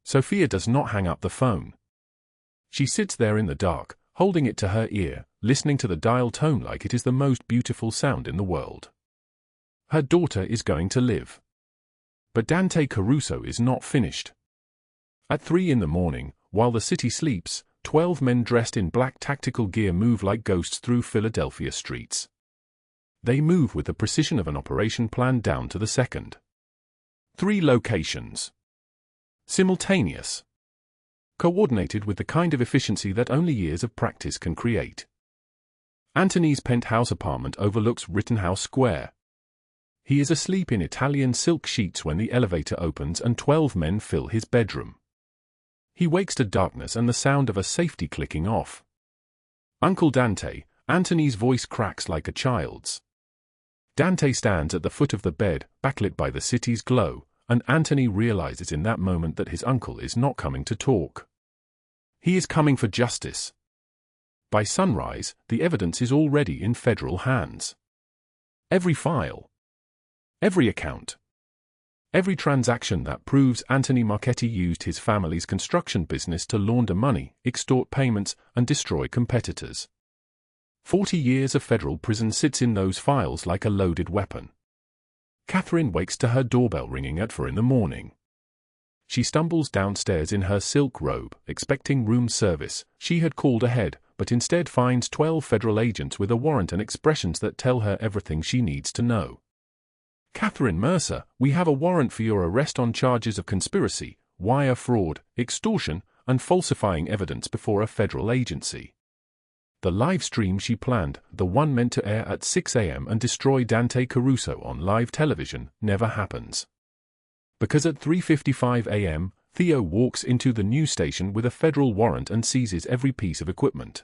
Sofia does not hang up the phone. She sits there in the dark, holding it to her ear, listening to the dial tone like it is the most beautiful sound in the world. Her daughter is going to live. But Dante Caruso is not finished. At 3 in the morning, while the city sleeps, 12 men dressed in black tactical gear move like ghosts through Philadelphia streets. They move with the precision of an operation planned down to the second. 3 locations. Simultaneous. Coordinated with the kind of efficiency that only years of practice can create. Anthony's penthouse apartment overlooks Rittenhouse Square. He is asleep in Italian silk sheets when the elevator opens and 12 men fill his bedroom. He wakes to darkness and the sound of a safety clicking off. "Uncle Dante," Anthony's voice cracks like a child's. Dante stands at the foot of the bed, backlit by the city's glow, and Anthony realizes in that moment that his uncle is not coming to talk. He is coming for justice. By sunrise, the evidence is already in federal hands. Every file. Every account. Every transaction that proves Anthony Marchetti used his family's construction business to launder money, extort payments, and destroy competitors. 40 years of federal prison sits in those files like a loaded weapon. Catherine wakes to her doorbell ringing at 4 in the morning. She stumbles downstairs in her silk robe, expecting room service. She had called ahead, but instead finds 12 federal agents with a warrant and expressions that tell her everything she needs to know. "Catherine Mercer, we have a warrant for your arrest on charges of conspiracy, wire fraud, extortion, and falsifying evidence before a federal agency." The live stream she planned, the one meant to air at 6 a.m. and destroy Dante Caruso on live television, never happens. Because at 3:55 a.m., Theo walks into the news station with a federal warrant and seizes every piece of equipment.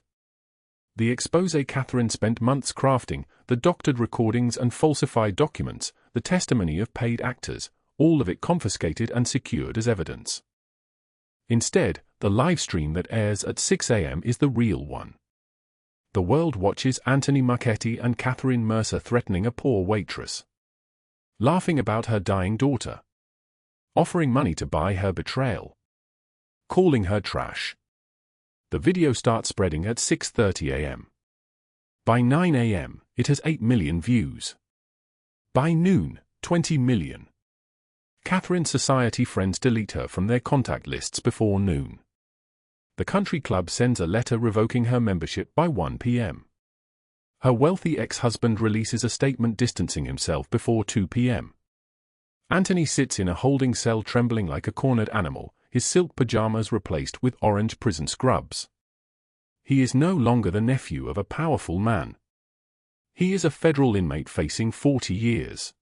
The expose Catherine spent months crafting, the doctored recordings and falsified documents, the testimony of paid actors, all of it confiscated and secured as evidence. Instead, the live stream that airs at 6 a.m. is the real one. The world watches Anthony Marchetti and Catherine Mercer threatening a poor waitress, laughing about her dying daughter, offering money to buy her betrayal, calling her trash. The video starts spreading at 6:30 a.m. By 9 a.m., it has 8 million views. By noon, 20 million. Catherine's society friends delete her from their contact lists before noon. The country club sends a letter revoking her membership by 1 p.m. Her wealthy ex-husband releases a statement distancing himself before 2 p.m. Anthony sits in a holding cell trembling like a cornered animal, his silk pajamas replaced with orange prison scrubs. He is no longer the nephew of a powerful man. He is a federal inmate facing 40 years.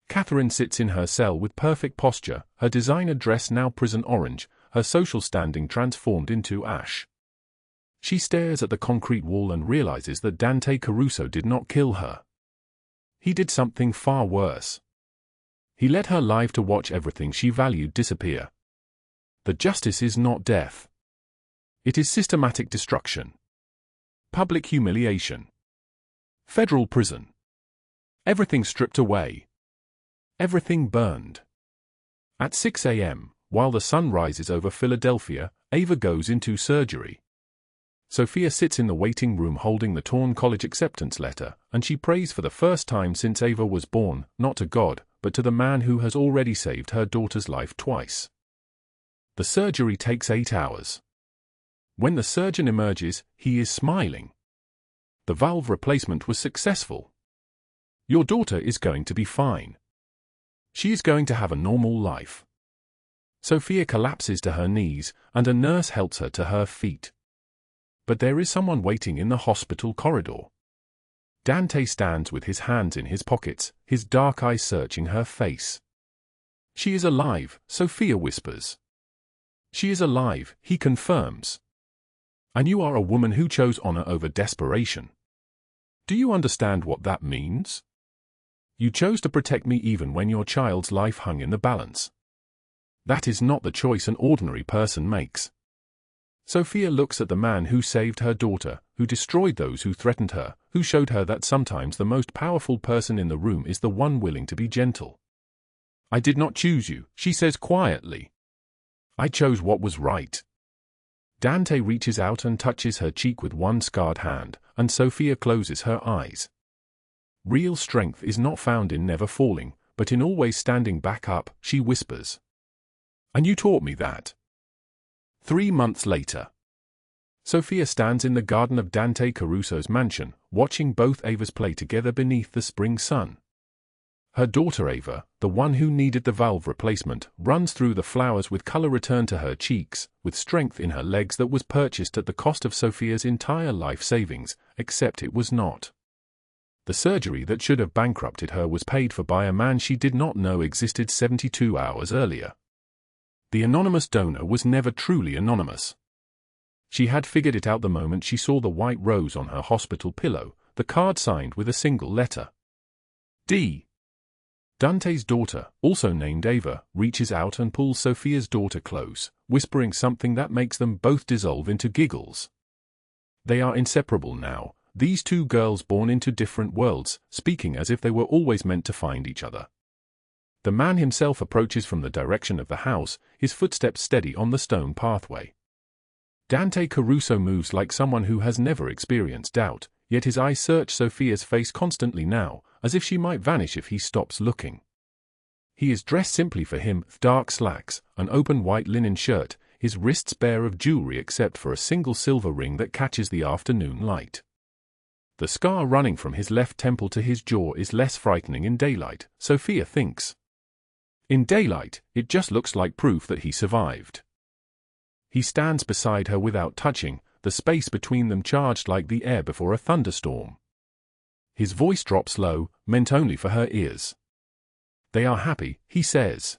Catherine sits in her cell with perfect posture, her designer dress now prison orange, her social standing transformed into ash. She stares at the concrete wall and realizes that Dante Caruso did not kill her. He did something far worse. He led her live to watch everything she valued disappear. The justice is not death. It is systematic destruction. Public humiliation. Federal prison. Everything stripped away. Everything burned. At 6 a.m., while the sun rises over Philadelphia, Ava goes into surgery. Sofia sits in the waiting room holding the torn college acceptance letter, and she prays for the first time since Ava was born, not to God, but to the man who has already saved her daughter's life twice. The surgery takes 8 hours. When the surgeon emerges, he is smiling. The valve replacement was successful. Your daughter is going to be fine. She is going to have a normal life. Sofia collapses to her knees, and a nurse helps her to her feet. But there is someone waiting in the hospital corridor. Dante stands with his hands in his pockets, his dark eyes searching her face. She is alive, Sofia whispers. She is alive, he confirms. And you are a woman who chose honor over desperation. Do you understand what that means? You chose to protect me even when your child's life hung in the balance. That is not the choice an ordinary person makes. Sofia looks at the man who saved her daughter, who destroyed those who threatened her, who showed her that sometimes the most powerful person in the room is the one willing to be gentle. I did not choose you, she says quietly. I chose what was right. Dante reaches out and touches her cheek with one scarred hand, and Sofia closes her eyes. Real strength is not found in never falling, but in always standing back up, she whispers. And you taught me that. 3 months later. Sofia stands in the garden of Dante Caruso's mansion, watching both Avas play together beneath the spring sun. Her daughter Ava, the one who needed the valve replacement, runs through the flowers with color returned to her cheeks, with strength in her legs that was purchased at the cost of Sofia's entire life savings, except it was not. The surgery that should have bankrupted her was paid for by a man she did not know existed 72 hours earlier. The anonymous donor was never truly anonymous. She had figured it out the moment she saw the white rose on her hospital pillow, the card signed with a single letter. D. Dante's daughter, also named Ava, reaches out and pulls Sofia's daughter close, whispering something that makes them both dissolve into giggles. They are inseparable now, these two girls born into different worlds, speaking as if they were always meant to find each other. The man himself approaches from the direction of the house, his footsteps steady on the stone pathway. Dante Caruso moves like someone who has never experienced doubt, yet his eyes search Sofia's face constantly now, as if she might vanish if he stops looking. He is dressed simply for him, dark slacks, an open white linen shirt, his wrists bare of jewelry except for a single silver ring that catches the afternoon light. The scar running from his left temple to his jaw is less frightening in daylight, Sofia thinks. In daylight, it just looks like proof that he survived. He stands beside her without touching, the space between them charged like the air before a thunderstorm. His voice drops low, meant only for her ears. They are happy, he says.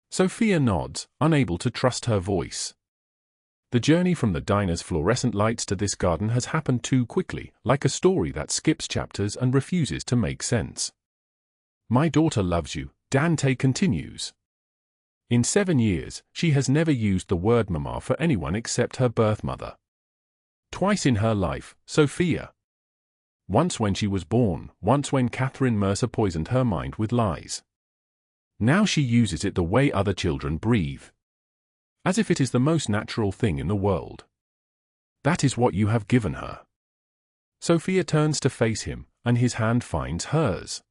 Sofia nods, unable to trust her voice. The journey from the diner's fluorescent lights to this garden has happened too quickly, like a story that skips chapters and refuses to make sense. My daughter loves you, Dante continues. In 7 years, she has never used the word mama for anyone except her birth mother. Twice in her life, Sofia. Once when she was born, once when Catherine Mercer poisoned her mind with lies. Now she uses it the way other children breathe. As if it is the most natural thing in the world. That is what you have given her. Sofia turns to face him, and his hand finds hers.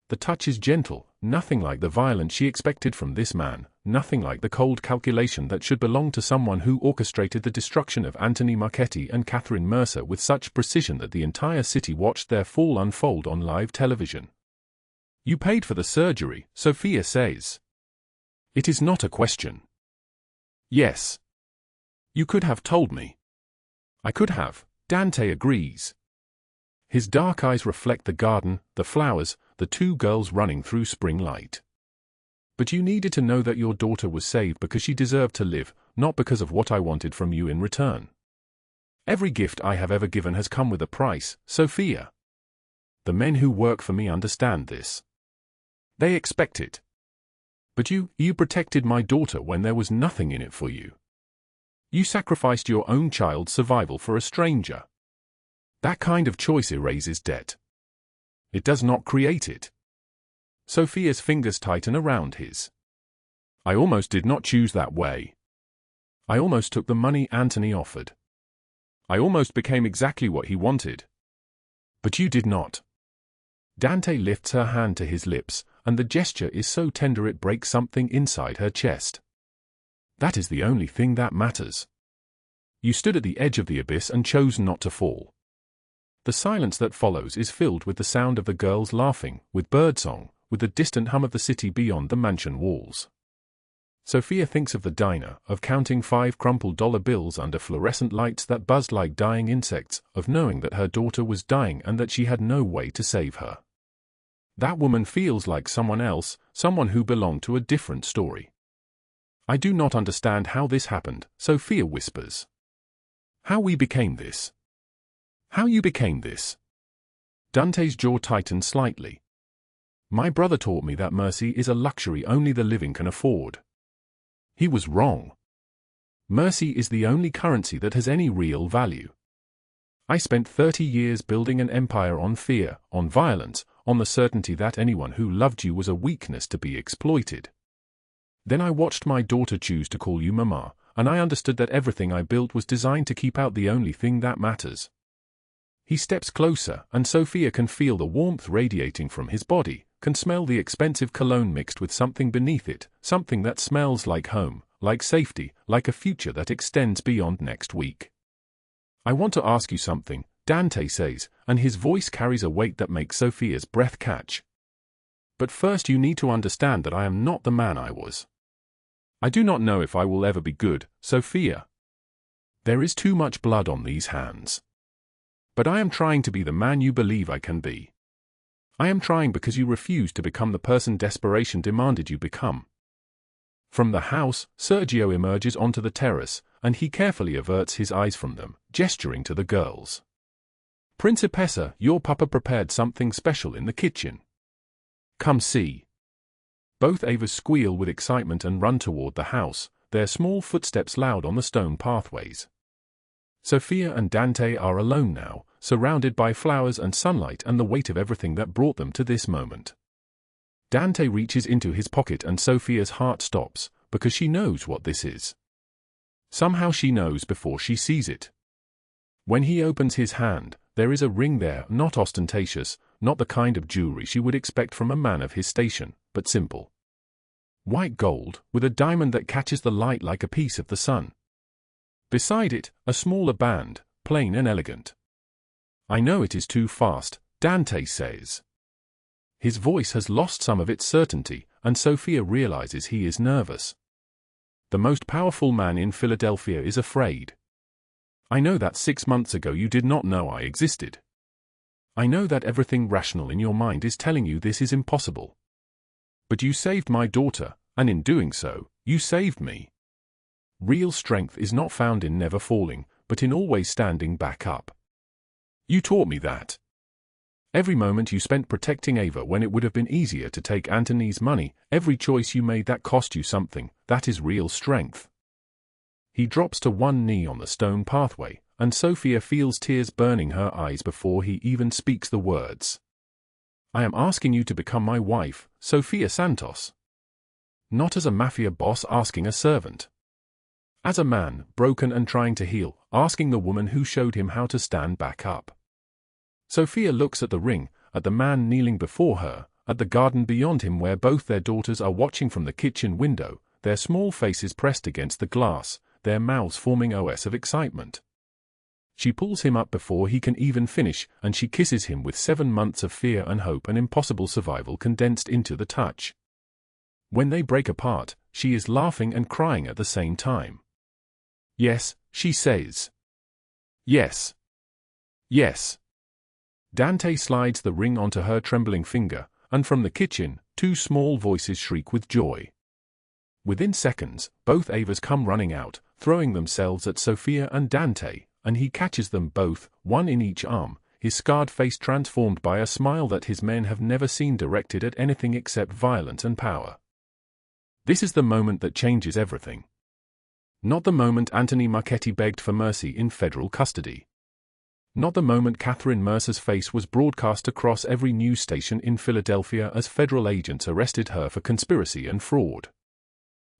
The touch is gentle, nothing like the violence she expected from this man, nothing like the cold calculation that should belong to someone who orchestrated the destruction of Anthony Marchetti and Catherine Mercer with such precision that the entire city watched their fall unfold on live television. You paid for the surgery, Sofia says. It is not a question. Yes. You could have told me. I could have, Dante agrees. His dark eyes reflect the garden, the flowers, the two girls running through spring light. But you needed to know that your daughter was saved because she deserved to live, not because of what I wanted from you in return. Every gift I have ever given has come with a price, Sofia. The men who work for me understand this. They expect it. But you protected my daughter when there was nothing in it for you. You sacrificed your own child's survival for a stranger. That kind of choice erases debt. It does not create it. Sofia's fingers tighten around his. I almost did not choose that way. I almost took the money Anthony offered. I almost became exactly what he wanted. But you did not. Dante lifts her hand to his lips, and the gesture is so tender it breaks something inside her chest. That is the only thing that matters. You stood at the edge of the abyss and chose not to fall. The silence that follows is filled with the sound of the girls laughing, with birdsong, with the distant hum of the city beyond the mansion walls. Sofia thinks of the diner, of counting 5 crumpled dollar bills under fluorescent lights that buzzed like dying insects, of knowing that her daughter was dying and that she had no way to save her. That woman feels like someone else, someone who belonged to a different story. I do not understand how this happened, Sofia whispers. How we became this. How you became this. Dante's jaw tightens slightly. My brother taught me that mercy is a luxury only the living can afford. He was wrong. Mercy is the only currency that has any real value. I spent 30 years building an empire on fear, on violence, on the certainty that anyone who loved you was a weakness to be exploited. Then I watched my daughter choose to call you Mama, and I understood that everything I built was designed to keep out the only thing that matters. He steps closer, and Sofia can feel the warmth radiating from his body, can smell the expensive cologne mixed with something beneath it, something that smells like home, like safety, like a future that extends beyond next week. I want to ask you something, Dante says, and his voice carries a weight that makes Sofia's breath catch. But first you need to understand that I am not the man I was. I do not know if I will ever be good, Sofia. There is too much blood on these hands. But I am trying to be the man you believe I can be. I am trying because you refuse to become the person desperation demanded you become. From the house, Sergio emerges onto the terrace, and he carefully averts his eyes from them, gesturing to the girls. Principessa, your papa prepared something special in the kitchen. Come see. Both Avas squeal with excitement and run toward the house, their small footsteps loud on the stone pathways. Sofia and Dante are alone now, surrounded by flowers and sunlight and the weight of everything that brought them to this moment. Dante reaches into his pocket and Sofia's heart stops, because she knows what this is. Somehow she knows before she sees it. When he opens his hand, there is a ring there, not ostentatious, not the kind of jewelry she would expect from a man of his station, but simple. White gold, with a diamond that catches the light like a piece of the sun. Beside it, a smaller band, plain and elegant. I know it is too fast, Dante says. His voice has lost some of its certainty, and Sofia realizes he is nervous. The most powerful man in Philadelphia is afraid. I know that 6 months ago you did not know I existed. I know that everything rational in your mind is telling you this is impossible. But you saved my daughter, and in doing so, you saved me. Real strength is not found in never falling, but in always standing back up. You taught me that. Every moment you spent protecting Ava when it would have been easier to take Anthony's money, every choice you made that cost you something, that is real strength. He drops to one knee on the stone pathway, and Sofia feels tears burning her eyes before he even speaks the words. I am asking you to become my wife, Sofia Santos. Not as a mafia boss asking a servant. As a man, broken and trying to heal, asking the woman who showed him how to stand back up. Sofia looks at the ring, at the man kneeling before her, at the garden beyond him where both their daughters are watching from the kitchen window, their small faces pressed against the glass, their mouths forming OS of excitement. She pulls him up before he can even finish, and she kisses him with 7 months of fear and hope and impossible survival condensed into the touch. When they break apart, she is laughing and crying at the same time. Yes, she says. Yes. Yes. Dante slides the ring onto her trembling finger, and from the kitchen, 2 small voices shriek with joy. Within seconds, both Avas come running out, throwing themselves at Sofia and Dante, and he catches them both, one in each arm, his scarred face transformed by a smile that his men have never seen directed at anything except violence and power. This is the moment that changes everything. Not the moment Anthony Marchetti begged for mercy in federal custody. Not the moment Catherine Mercer's face was broadcast across every news station in Philadelphia as federal agents arrested her for conspiracy and fraud.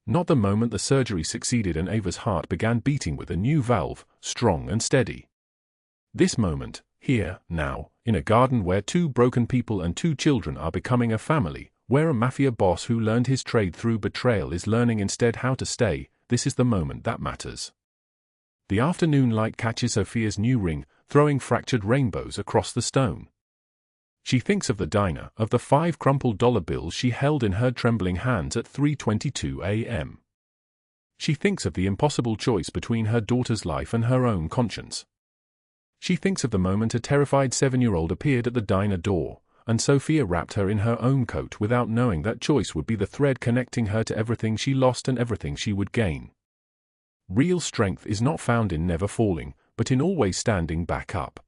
Not the moment the surgery succeeded and Ava's heart began beating with a new valve, strong and steady. This moment, here, now, in a garden where 2 broken people and 2 children are becoming a family, where a mafia boss who learned his trade through betrayal is learning instead how to stay, this is the moment that matters. The afternoon light catches Sofia's new ring, throwing fractured rainbows across the stone. She thinks of the diner, of the 5 crumpled dollar bills she held in her trembling hands at 3:22 a.m. She thinks of the impossible choice between her daughter's life and her own conscience. She thinks of the moment a terrified 7-year-old appeared at the diner door, and Sofia wrapped her in her own coat without knowing that choice would be the thread connecting her to everything she lost and everything she would gain. Real strength is not found in never falling, but in always standing back up.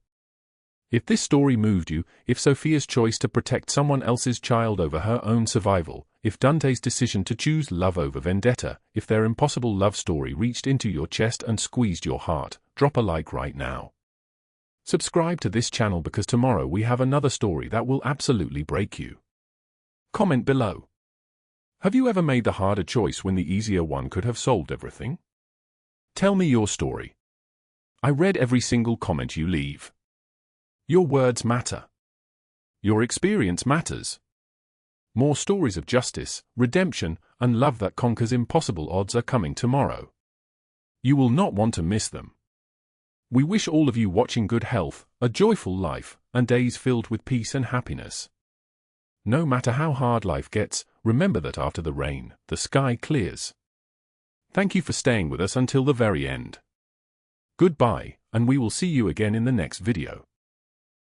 If this story moved you, if Sofia's choice to protect someone else's child over her own survival, if Dante's decision to choose love over vendetta, if their impossible love story reached into your chest and squeezed your heart, drop a like right now. Subscribe to this channel because tomorrow we have another story that will absolutely break you. Comment below. Have you ever made the harder choice when the easier one could have solved everything? Tell me your story. I read every single comment you leave. Your words matter. Your experience matters. More stories of justice, redemption, and love that conquers impossible odds are coming tomorrow. You will not want to miss them. We wish all of you watching good health, a joyful life, and days filled with peace and happiness. No matter how hard life gets, remember that after the rain, the sky clears. Thank you for staying with us until the very end. Goodbye, and we will see you again in the next video.